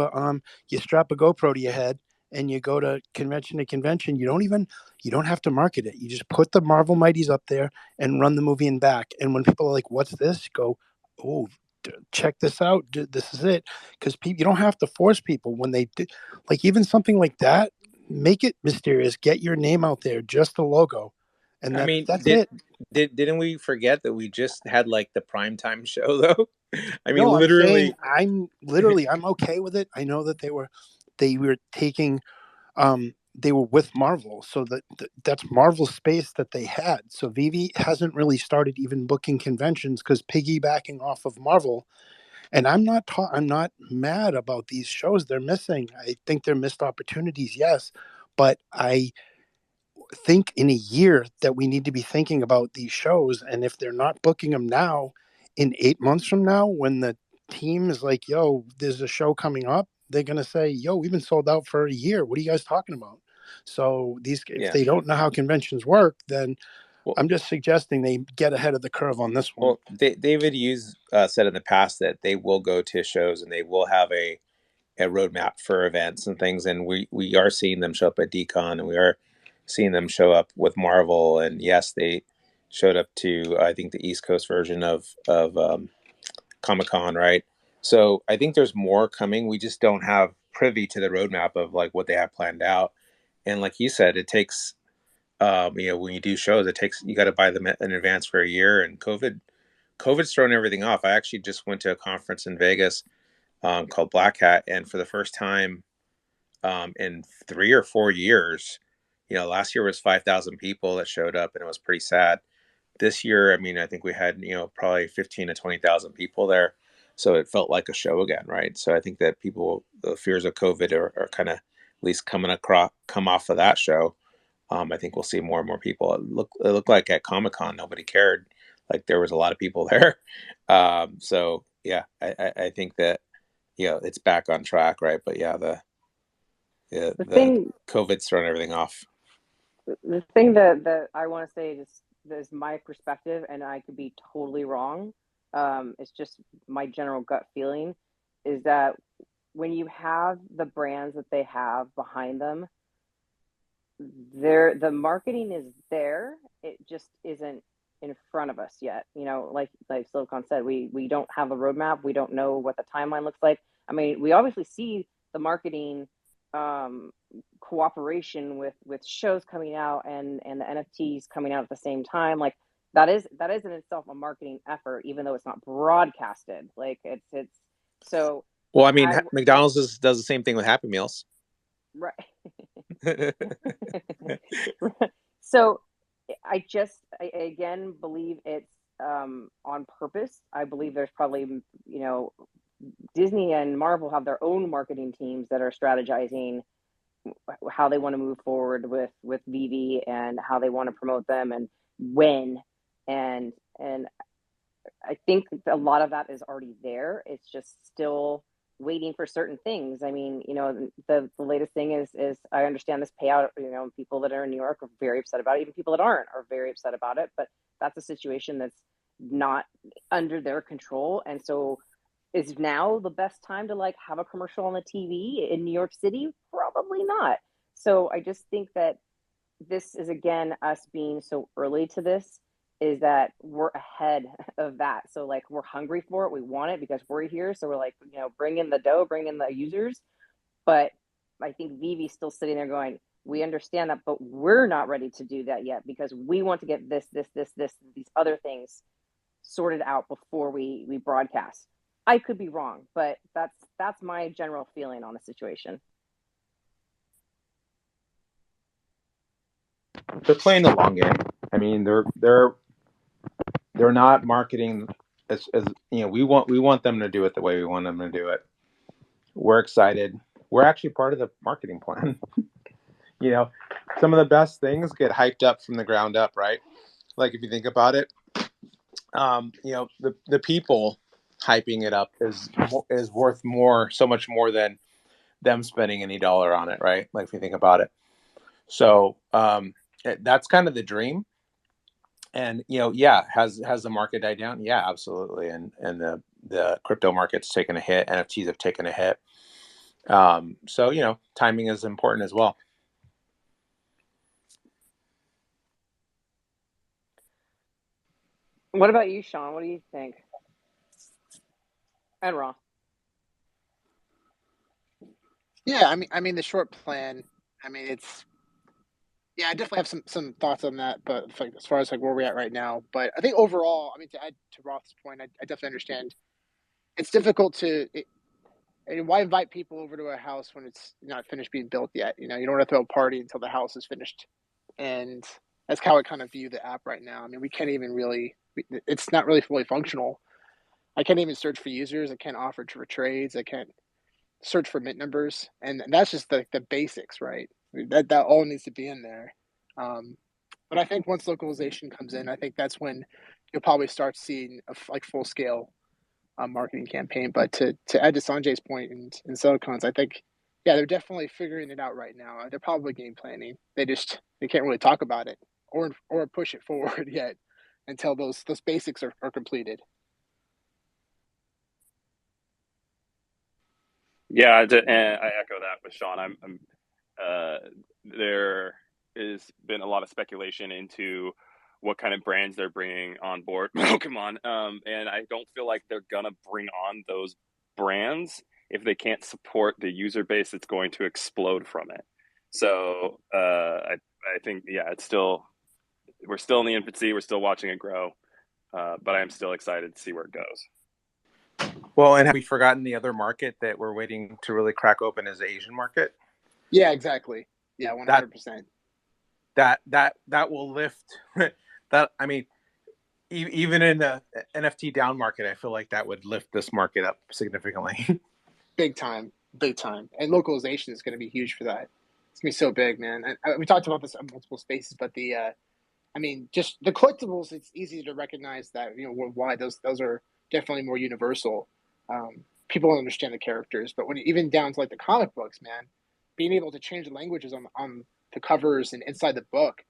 you strap a GoPro to your head, and you go to convention to convention. You don't have to market it. You just put the Marvel Mighties up there and run the movie and back. And when people are like, "What's this?" You go, "Oh, check this out. This is it." Because you don't have to force people when they do, like even something like that. Make it mysterious. Get your name out there. Just the logo, and I mean, that's it. didn't we forget that we just had like the primetime show though? I mean, No, I'm saying literally. I'm okay with it. I know that they were taking they were with Marvel, so that's Marvel space that they had. So VeVe hasn't really started even booking conventions because piggybacking off of Marvel. And I'm not mad about these shows they're missing. I think they're missed opportunities, yes, but I think in a year that we need to be thinking about these shows. And if they're not booking them now, in 8 months from now, when the team is like, yo, there's a show coming up, they're going to say, yo, we've been sold out for a year. What are you guys talking about? So if Yeah. they don't know how conventions work, then Well, I'm just suggesting they get ahead of the curve on this one. well, David Hughes said in the past that they will go to shows and they will have a roadmap for events and things, and we are seeing them show up at DCon, and we are seeing them show up with Marvel, and yes, they showed up to I think the East Coast version of Comic-Con, right? So I think there's more coming. We just don't have privy to the roadmap of like what they have planned out. And like you said, it takes when you do shows, you got to buy them in advance for a year. And COVID's thrown everything off. I actually just went to a conference in Vegas called Black Hat, and for the first time in 3 or 4 years, last year was 5,000 people that showed up, and it was pretty sad. This year, I mean, I think we had probably 15 to 20,000 people there, so it felt like a show again, right? So I think that the fears of COVID are kind of at least come off of that show. I think we'll see more and more people. It looked like at Comic-Con nobody cared, like there was a lot of people there. So yeah, I think that it's back on track, right? But yeah, The the thing COVID's thrown everything off. the thing that I want to say, just this is my perspective, and I could be totally wrong. It's just my general gut feeling is that when you have the brands that they have behind them, the marketing is there. It just isn't in front of us yet. You know, like Silicon said, we don't have a roadmap. We don't know what the timeline looks like. I mean, we obviously see the marketing cooperation with shows coming out and the NFTs coming out at the same time. Like that is in itself a marketing effort, even though it's not broadcasted. Like it's so Well, I mean, I McDonald's does the same thing with Happy Meals. right. So I again believe it's on purpose. I believe there's probably, you know, Disney and Marvel have their own marketing teams that are strategizing how they want to move forward with VeVe and how they want to promote them and when and I think a lot of that is already there. It's just still waiting for certain things. I mean, you know, the latest thing is I understand this payout. You know, people that are in New York are very upset about it. Even people that aren't are very upset about it. But that's a situation that's not under their control. And so, is now the best time to like have a commercial on the TV in New York City? Probably not. So I just think that this is again us being so early to this is that we're ahead of that. So like we're hungry for it. We want it because we're here. So we're like, you know, bring in the dough, bring in the users. But I think VeVe's still sitting there going, we understand that, but we're not ready to do that yet because we want to get these other things sorted out before we broadcast. I could be wrong, but that's my general feeling on the situation. They're playing the long game. I mean, they're not marketing as you know. We want them to do it the way we want them to do it. We're excited. We're actually part of the marketing plan. You know, some of the best things get hyped up from the ground up, right? Like if you think about it, you know, the people hyping it up is worth so much more than them spending any dollar on it, right? Like if you think about it. So that's kind of the dream. And you know, yeah, has the market died down? Yeah, absolutely. And the crypto market's taken a hit. NFTs have taken a hit. So you know, timing is important as well. What about you, Sean? What do you think? And Ross. Yeah, I mean, the short plan. I mean, it's yeah, I definitely have some thoughts on that, but like, as far as like where we're at right now, but I think overall, I mean, to add to Roth's point, I definitely understand. It's difficult and why invite people over to a house when it's not finished being built yet? You know, you don't want to throw a party until the house is finished, and that's how I kind of view the app right now. I mean, we can't even really, it's not really fully functional. I can't even search for users. I can't offer for trades. I can't search for mint numbers, and that's just the basics, right? That all needs to be in there. Um, but I think once localization comes in, I think that's when you'll probably start seeing like full scale marketing campaign. But to add to Sanjay's point in Silicons, I think yeah, they're definitely figuring it out right now. They're probably game planning. They can't really talk about it or push it forward yet until those basics are completed. Yeah, and I echo that with Sean. There has been a lot of speculation into what kind of brands they're bringing on board Pokemon, and I don't feel like they're gonna bring on those brands if they can't support the user base that's going to explode from it. So I think yeah, we're still in the infancy. We're still watching it grow, but I am still excited to see where it goes. Well, and have we forgotten the other market that we're waiting to really crack open is the Asian market? Yeah, exactly. Yeah, 100%. That will lift that. I mean, even in the NFT down market, I feel like that would lift this market up significantly. Big time, big time. And localization is going to be huge for that. It's going to be so big, man. We talked about this on multiple spaces, but I mean, just the collectibles, it's easy to recognize that, you know, worldwide, those are definitely more universal. People understand the characters, but when even down to like the comic books, man, being able to change the languages on the covers and inside the book,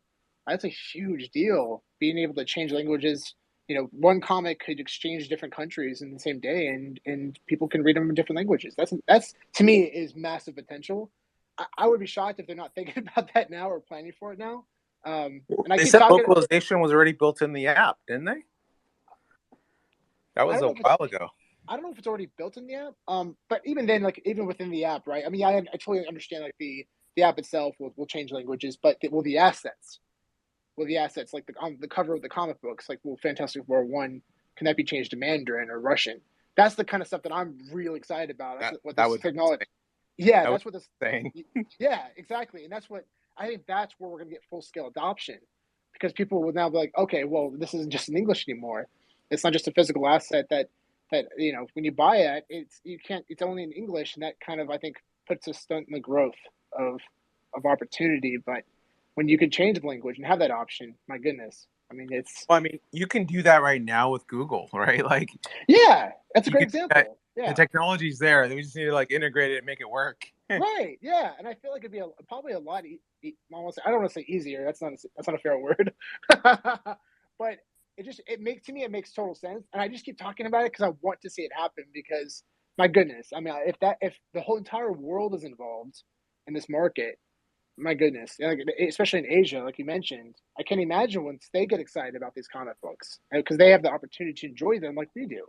That's a huge deal. Being able to change languages. One comic could exchange different countries in the same day, and people can read them in different languages. That's to me is massive potential. I would be shocked if they're not thinking about that now or planning for it now. And I They keep said talking. localization was already built in the app, didn't they? That was a while ago. I don't know if it's already built in the app. But even then, like even within the app, right? I mean, I totally understand like the app itself will change languages, but the assets? Will the assets like on the cover of the comic books, like will Fantastic Four 1, can that be changed to Mandarin or Russian? That's the kind of stuff that I'm really excited about. That's what this technology. Yeah, that's what this thing. Yeah, exactly, and that's what I think. That's where we're going to get full scale adoption, because people will now be like, okay, well, this isn't just in English anymore. It's not just a physical asset that when you buy it, it's only in English, and that kind of I think puts a stunt in the growth of opportunity. But when you can change the language and have that option, my goodness, I mean, you can do that right now with Google, right? Like, yeah, that's a great example. Yeah, the technology's there. We just need to like integrate it and make it work. Right. Yeah, and I feel like it'd be probably a lot. I don't want to say easier. That's not a fair word. But it makes total sense, and I just keep talking about it because I want to see it happen. Because my goodness, I mean, if the whole entire world is involved in this market, my goodness, especially in Asia, like you mentioned, I can't imagine once they get excited about these comic books because they have the opportunity to enjoy them like we do.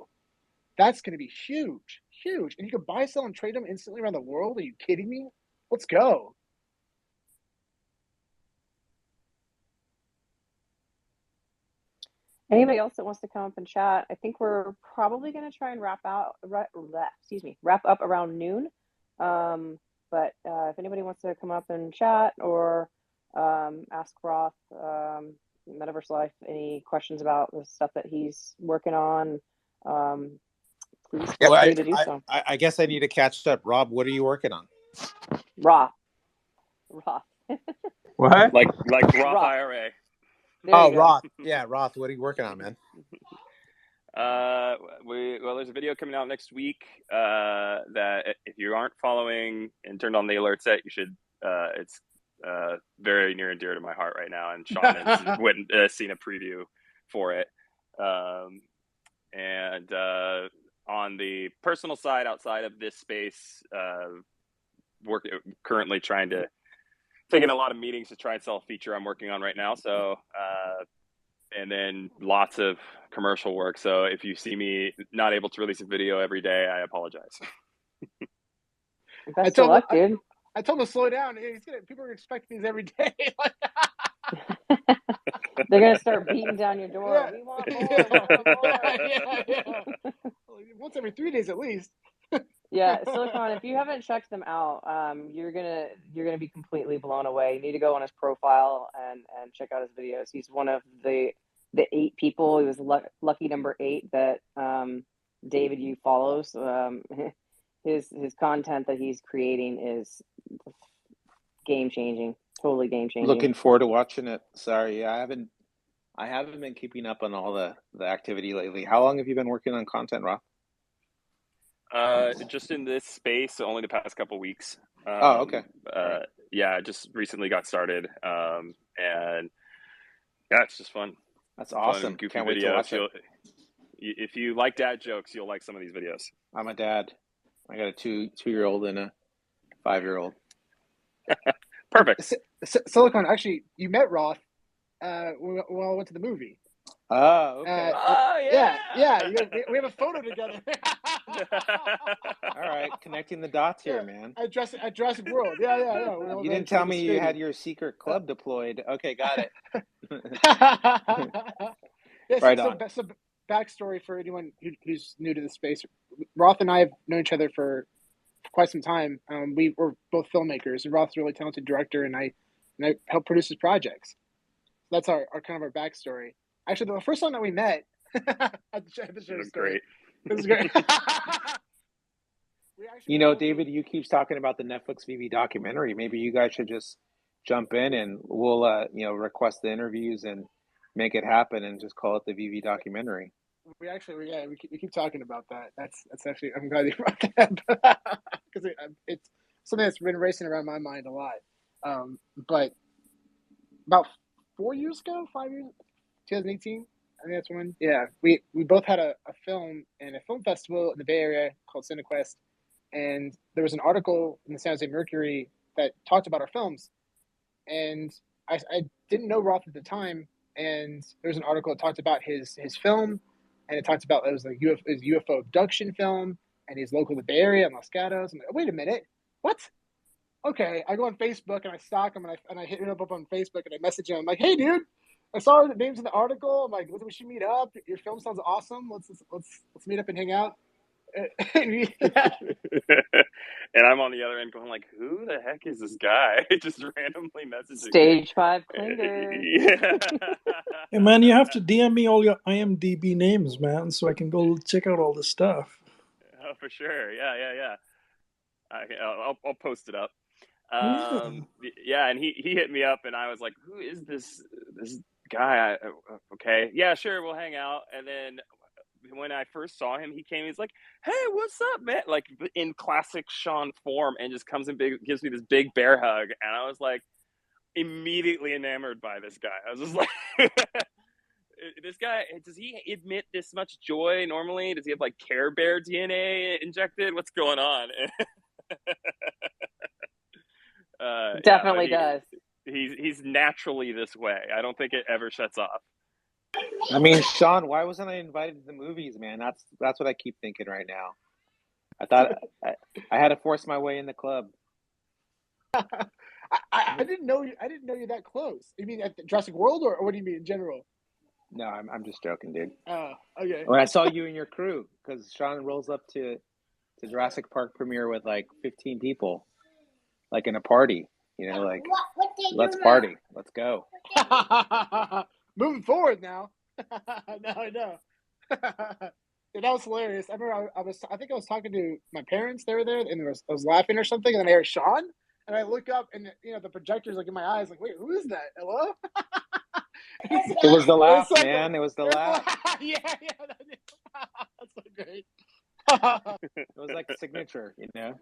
That's going to be huge, huge. And you can buy, sell, and trade them instantly around the world. Are you kidding me? Let's go. Anybody else that wants to come up and chat? I think we're probably going to try and wrap up around noon. But if anybody wants to come up and chat or ask Roth, Metaverse Lyfe, any questions about the stuff that he's working on, please feel free to do so. I guess I need to catch up. Rob, what are you working on? Roth. What? Like Roth IRA. Roth. Yeah, Roth. What are you working on, man? There's a video coming out next week that if you aren't following and turned on the alerts set, you should. It's very near and dear to my heart right now, and Sean has seen a preview for it. And on the personal side, outside of this space, currently taking a lot of meetings to try and sell a feature I'm working on right now. So, and then lots of commercial work. So if you see me not able to release a video every day, I apologize. Best of luck, dude. I told him to slow down. People are expecting these every day. They're going to start beating down your door. Yeah. We want more. Yeah. Once every 3 days at least. Yeah, Silicon, if you haven't checked them out, you're gonna be completely blown away. You need to go on his profile and check out his videos. He's one of the 8 people. He was lucky number 8 that David you follows. His content that he's creating is game changing, totally game changing. Looking forward to watching it. Sorry, I haven't been keeping up on all the activity lately. How long have you been working on content, Rob? Just in this space, only the past couple weeks. Okay. Yeah, just recently got started, and yeah, it's just fun. That's awesome. Fun, goofy Can't wait videos. to watch it. If you like dad jokes, you'll like some of these videos. I'm a dad. I got a 2-year-old and a 5-year-old. Perfect. Silicon, actually, you met Roth when I went to the movie. Oh, okay. Yeah. We have a photo together. All right, connecting the dots here, man. At Jurassic World. Yeah. You didn't tell me you had your secret club deployed. Okay, got it. Right on. So backstory for anyone who's new to the space. Roth and I have known each other for quite some time. We were both filmmakers, and Roth's a really talented director, and I helped produce his projects. That's our kind of our backstory. Actually, the first time that we met, this is great. This is great. David, you keep talking about the Netflix VeVe documentary. Maybe you guys should just jump in and we'll, request the interviews and make it happen and just call it the VeVe documentary. We keep talking about that. That's actually, I'm glad you brought that because it's something that's been racing around my mind a lot. But about 4 years ago, 5 years, 2018. I think that's when. Yeah, we both had a film in a film festival in the Bay Area called CineQuest, and there was an article in the San Jose Mercury that talked about our films, and I didn't know Roth at the time, and there was an article that talked about his film, and it talked about it was a UFO abduction film, and he's local to the Bay Area in Los Gatos. I'm like, wait a minute, what? Okay, I go on Facebook and I stalk him and I hit him up on Facebook and I message him. I'm like, hey, dude, I saw the names in the article. I'm like, we should meet up. Your film sounds awesome. Let's meet up and hang out. And I'm on the other end going like, who the heck is this guy? Just randomly messaging Stage 5 clinger. Yeah. Hey man, you have to DM me all your IMDb names, man, so I can go check out all this stuff. Oh, for sure. Yeah. I'll post it up. Yeah, and he hit me up, and I was like, "Who is this guy?" Okay, yeah, sure, we'll hang out. And then when I first saw him, he came. He's like, "Hey, what's up, man?" Like in classic Sean form, and just comes and gives me this big bear hug, and I was like, immediately enamored by this guy. I was just like, "This guy, does he emit this much joy normally? Does he have like Care Bear DNA injected? What's going on?" Definitely does. He's naturally this way. I don't think it ever shuts off. I mean, Sean, why wasn't I invited to the movies, man? That's what I keep thinking right now. I thought I had to force my way in the club. I didn't know you. I didn't know you're that close. You mean at the Jurassic World, or what do you mean in general? No, I'm just joking, dude. Oh, okay. When I saw you and your crew, because Sean rolls up to Jurassic Park premiere with like 15 people, like in a party. You know, like let's party, let's go. Moving forward now. Now I know. Dude, that was hilarious. I remember I think I was talking to my parents. They were there, and I was laughing or something, and then I heard Sean, and I look up, and the projector's like in my eyes, like, wait, who is that? Hello? It was the laugh, like man. It was the laugh. Yeah, that's so great. It was like a signature, you know.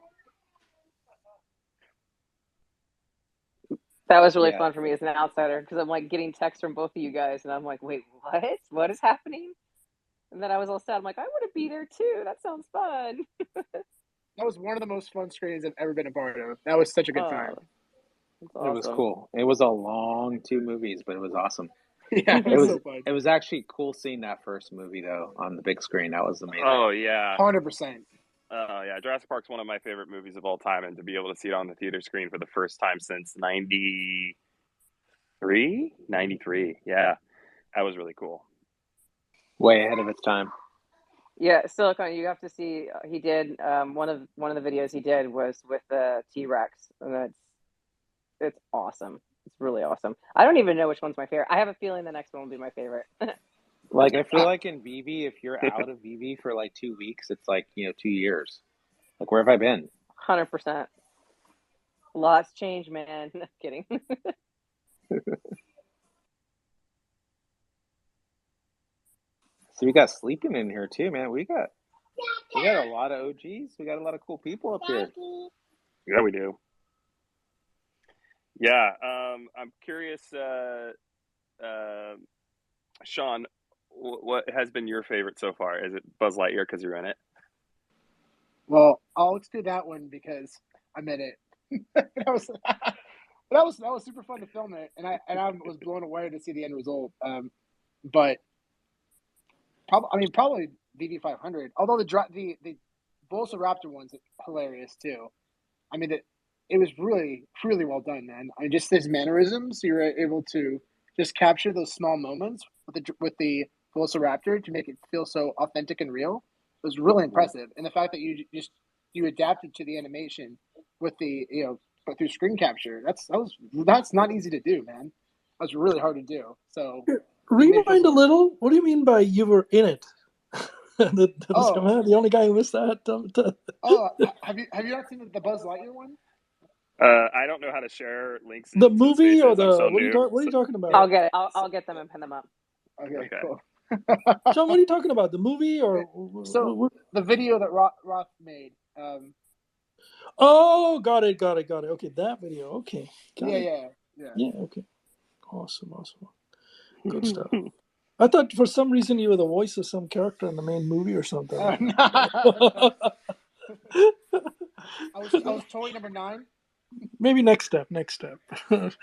That was really fun for me as an outsider, because I'm like getting texts from both of you guys, and I'm like, wait, what? What is happening? And then I was all sad. I'm like, I want to be there too. That sounds fun. That was one of the most fun screenings I've ever been a part of. That was such a good time. Awesome. It was cool. It was a long 2 movies, but it was awesome. Yeah, it was so fun. It was actually cool seeing that first movie though on the big screen. That was amazing. Oh yeah, 100%. Yeah, Jurassic Park's one of my favorite movies of all time, and to be able to see it on the theater screen for the first time since 93, yeah, that was really cool. Way ahead of its time. Yeah, Silicon, you have to see. He did one of the videos he did was with the T-Rex, and it's awesome. It's really awesome. I don't even know which one's my favorite. I have a feeling the next one will be my favorite. Like I feel like in VeVe, if you're out of VeVe for like 2 weeks, it's like 2 years. Like where have I been? 100%. Lots changed, man. No, kidding. So we got sleeping in here too, man. We got a lot of OGs. We got a lot of cool people up here. Yeah, we do. Yeah, I'm curious, Sean, what has been your favorite so far? Is it Buzz Lightyear because you're in it? Well, let's do that one because I'm in it. that was super fun to film it, and I was blown away to see the end result. But probably VeVe 500. Although the Velociraptor one's hilarious too. I mean, it was really well done, man. I mean, just his mannerisms. You were able to just capture those small moments with the Velociraptor to make it feel so authentic and real. It was really impressive, and the fact that you adapted to the animation with the but through screen capture. That's not easy to do, man. That's really hard to do. So rewind a little. What do you mean by you were in it? The only guy who missed that. Have you not seen the Buzz Lightyear one? I don't know how to share links. The movie spaces. or the so what are you talking about? I'll get it. I'll get them and pin them up. Okay. Cool. John, what are you talking about? The movie or the video that Roth made? Oh, got it. Okay, that video. Okay. Yeah. Yeah. Okay. Awesome. Good stuff. I thought for some reason you were the voice of some character in the main movie or something. I was totally number 9. Maybe next step.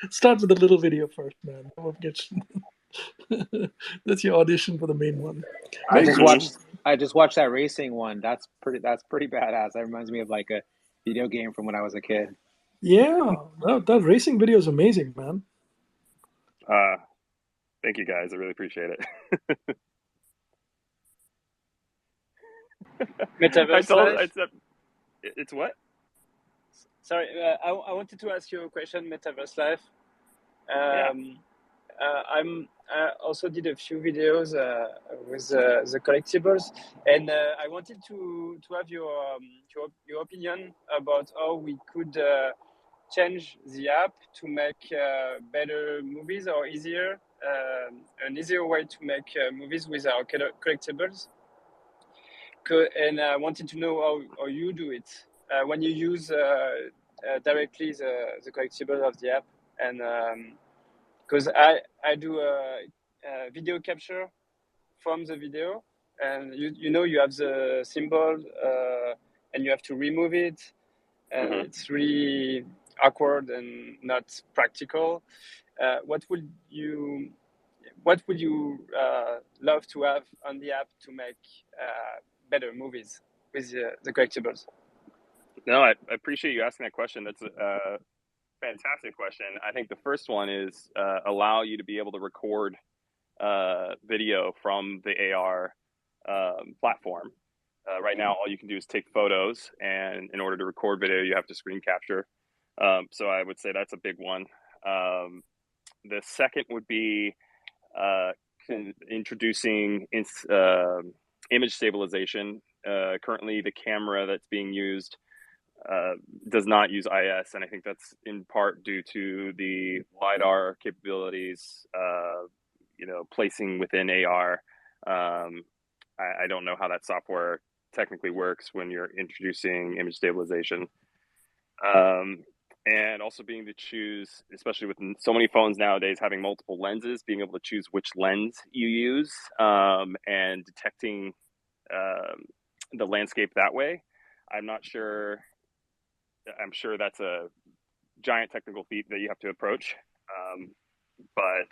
Start with a little video first, man. That's your audition for the main one. I Very just cool. watched that racing one. That's pretty badass. That reminds me of like a video game from when I was a kid. Yeah, that racing video is amazing, man. Thank you guys. I really appreciate it. Metaverse Life. It's what? Sorry, I wanted to ask you a question. Metaverse Life. Yeah. I also did a few videos with the collectibles, and I wanted to have your opinion about how we could change the app to make better movies, or an easier way to make movies with our collectibles. And I wanted to know how you do it when you use directly the collectible of the app, and because I do a video capture from the video, and you have the symbol and you have to remove it, and it's really awkward and not practical. What would you love to have on the app to make better movies with the collectibles? No, I appreciate you asking that question. That's a fantastic question. I think the first one is allow you to be able to record video from the AR platform. Right now, all you can do is take photos, and in order to record video, you have to screen capture. So I would say that's a big one. The second would be introducing image stabilization. Currently, the camera that's being used does not use IS, and I think that's in part due to the LiDAR capabilities, placing within AR. I don't know how that software technically works when you're introducing image stabilization. And also being to choose, especially with so many phones nowadays having multiple lenses, being able to choose which lens you use, and detecting the landscape that way. I'm sure that's a giant technical feat that you have to approach, but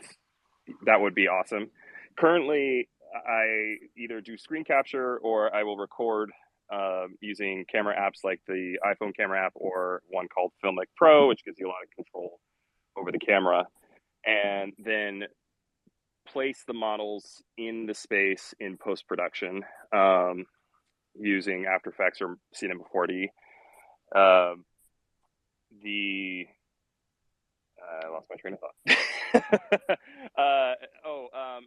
that would be awesome. Currently, I either do screen capture or I will record using camera apps like the iPhone camera app, or one called Filmic Pro, which gives you a lot of control over the camera, and then place the models in the space in post-production using After Effects or Cinema 4D. I lost my train of thought.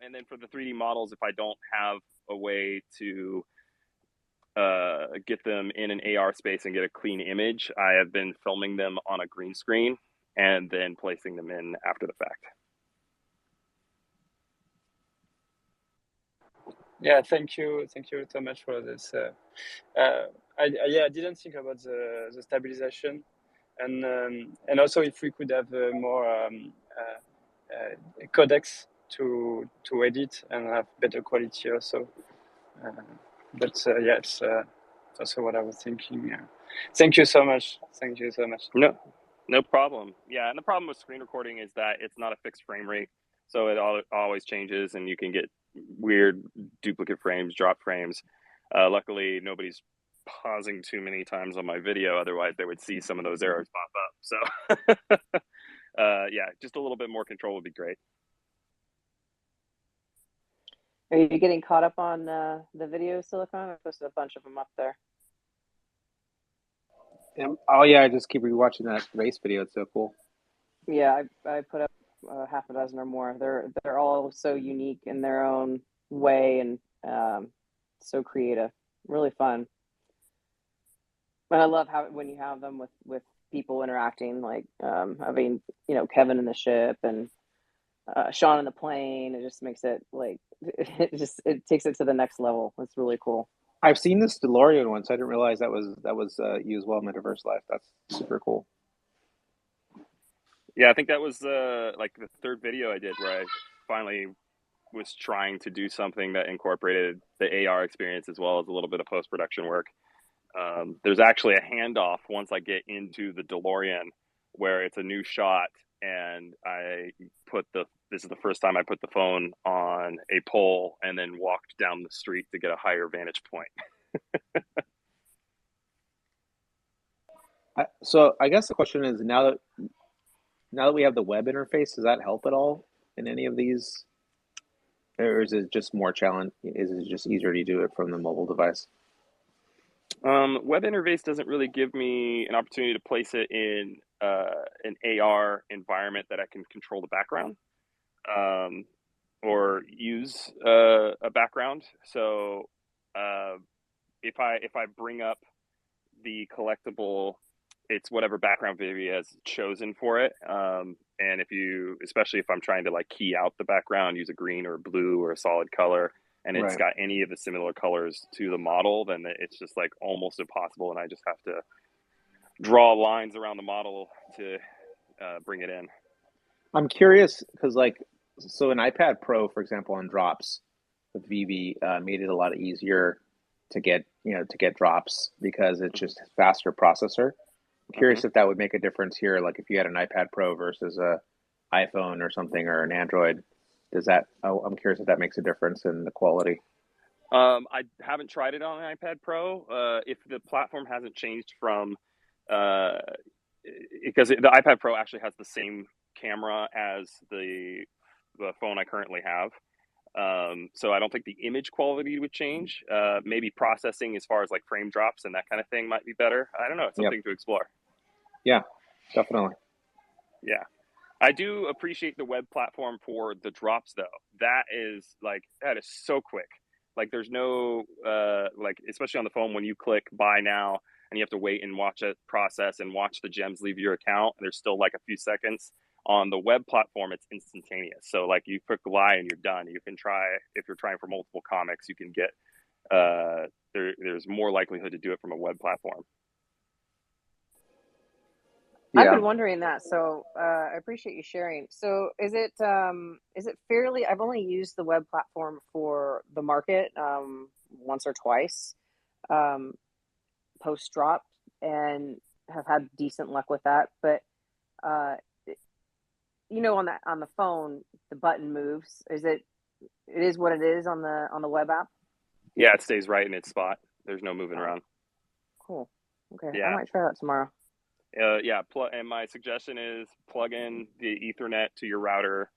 And then for the 3D models, if I don't have a way to get them in an AR space and get a clean image, I have been filming them on a green screen and then placing them in after the fact. Yeah, thank you so much for this. I didn't think about the stabilization, and also if we could have more codecs to edit and have better quality also. It's also what I was thinking. Thank you so much. No problem. Yeah, and the problem with screen recording is that it's not a fixed frame rate, so it always changes, and you can get weird duplicate frames, drop frames. Luckily, nobody's pausing too many times on my video, otherwise they would see some of those errors pop up. So yeah, just a little bit more control would be great. Are you getting caught up on the video, Silicon? I posted a bunch of them up there. Oh yeah, I just keep rewatching that race video. It's so cool. Yeah, I put up half a dozen or more. They're all so unique in their own way, and so creative, really fun. And I love how when you have them with people interacting, like having Kevin in the ship and Sean in the plane. It just makes it like it takes it to the next level. It's really cool. I've seen this DeLorean one, so I didn't realize that was you as well, Metaverse Life. That's super cool. Yeah, I think that was like the third video I did where I finally was trying to do something that incorporated the AR experience as well as a little bit of post-production work. There's actually a handoff once I get into the DeLorean where it's a new shot, and this is the first time I put the phone on a pole and then walked down the street to get a higher vantage point. So I guess the question is, now that we have the web interface, does that help at all in any of these, or is it just more challenge? Is it just easier to do it from the mobile device? Web interface doesn't really give me an opportunity to place it in an AR environment that I can control the background or use a background. So if I bring up the collectible, it's whatever background VeVe has chosen for it. And especially if I'm trying to like key out the background, use a green or a blue or a solid color, and it's got any of the similar colors to the model, then it's just like almost impossible. And I just have to draw lines around the model to bring it in. I'm curious because so an iPad Pro, for example, on drops with VeVe made it a lot easier to get drops because it's just a faster processor. I'm curious if that would make a difference here, like if you had an iPad Pro versus a iPhone or something or an Android. I'm curious if that makes a difference in the quality. I haven't tried it on an iPad Pro. If the platform hasn't changed from, because the iPad Pro actually has the same camera as the phone I currently have. So I don't think the image quality would change. Maybe processing as far as like frame drops and that kind of thing might be better. I don't know. It's something to explore. Yeah, definitely. Yeah. I do appreciate the web platform for the drops though. That is so quick. Like there's no, especially on the phone when you click buy now and you have to wait and watch it process and watch the gems leave your account. There's still like a few seconds. On the web platform, it's instantaneous. So like you click buy and you're done. You can try, if you're trying for multiple comics, you can get, there's more likelihood to do it from a web platform. Yeah. I've been wondering that, so I appreciate you sharing. So is it fairly? I've only used the web platform for the market once or twice post drop, and have had decent luck with that. But on the phone, the button moves. It is what it is on the web app? Yeah, it stays right in its spot. There's no moving around. Cool. Okay, yeah. I might try that tomorrow. And my suggestion is plug in the Ethernet to your router,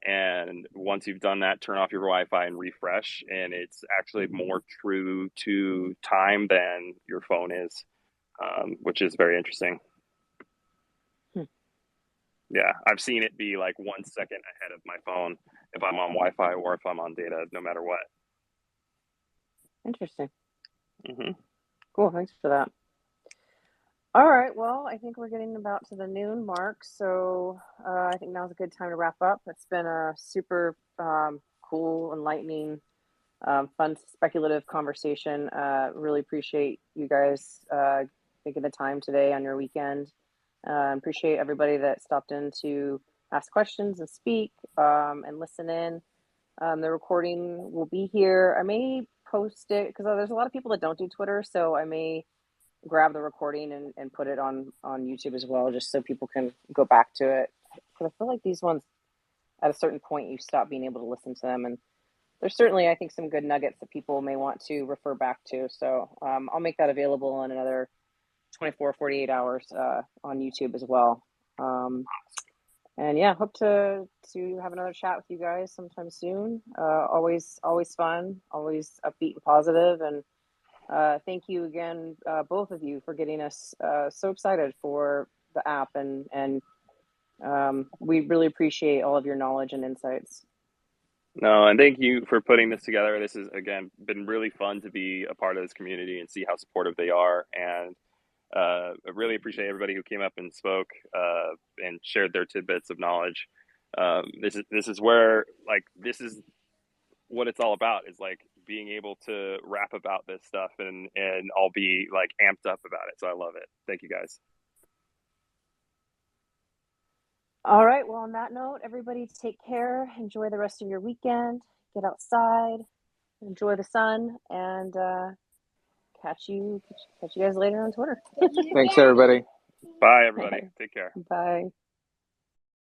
and once you've done that, turn off your Wi-Fi and refresh, and it's actually more true to time than your phone is, which is very interesting. Yeah, I've seen it be like 1 second ahead of my phone if I'm on Wi-Fi or if I'm on data, no matter what. Interesting. Cool, thanks for that. All right, well, I think we're getting about to the noon mark, so I think now's a good time to wrap up. It's been a super cool, enlightening, fun, speculative conversation. Really appreciate you guys taking the time today on your weekend. Appreciate everybody that stopped in to ask questions and speak and listen in. The recording will be here. I may post it because there's a lot of people that don't do Twitter, so I may grab the recording and put it on YouTube as well, just so people can go back to it. Because I feel like these ones, at a certain point, you stop being able to listen to them. And there's certainly, I think, some good nuggets that people may want to refer back to. So I'll make that available in another 24, 48 hours on YouTube as well. And yeah, hope to have another chat with you guys sometime soon. Always fun, always upbeat and positive. And thank you again, both of you, for getting us so excited for the app, and we really appreciate all of your knowledge and insights. No, and thank you for putting this together. This has, again, been really fun to be a part of this community and see how supportive they are. And I really appreciate everybody who came up and spoke and shared their tidbits of knowledge. This is where, like, this is what it's all about, is like being able to rap about this stuff and I'll be like amped up about it. So I love it. Thank you guys. All right. Well, on that note, everybody take care. Enjoy the rest of your weekend. Get outside. Enjoy the sun. And catch you guys later on Twitter. Thanks, everybody. Bye, everybody. Take care. Bye.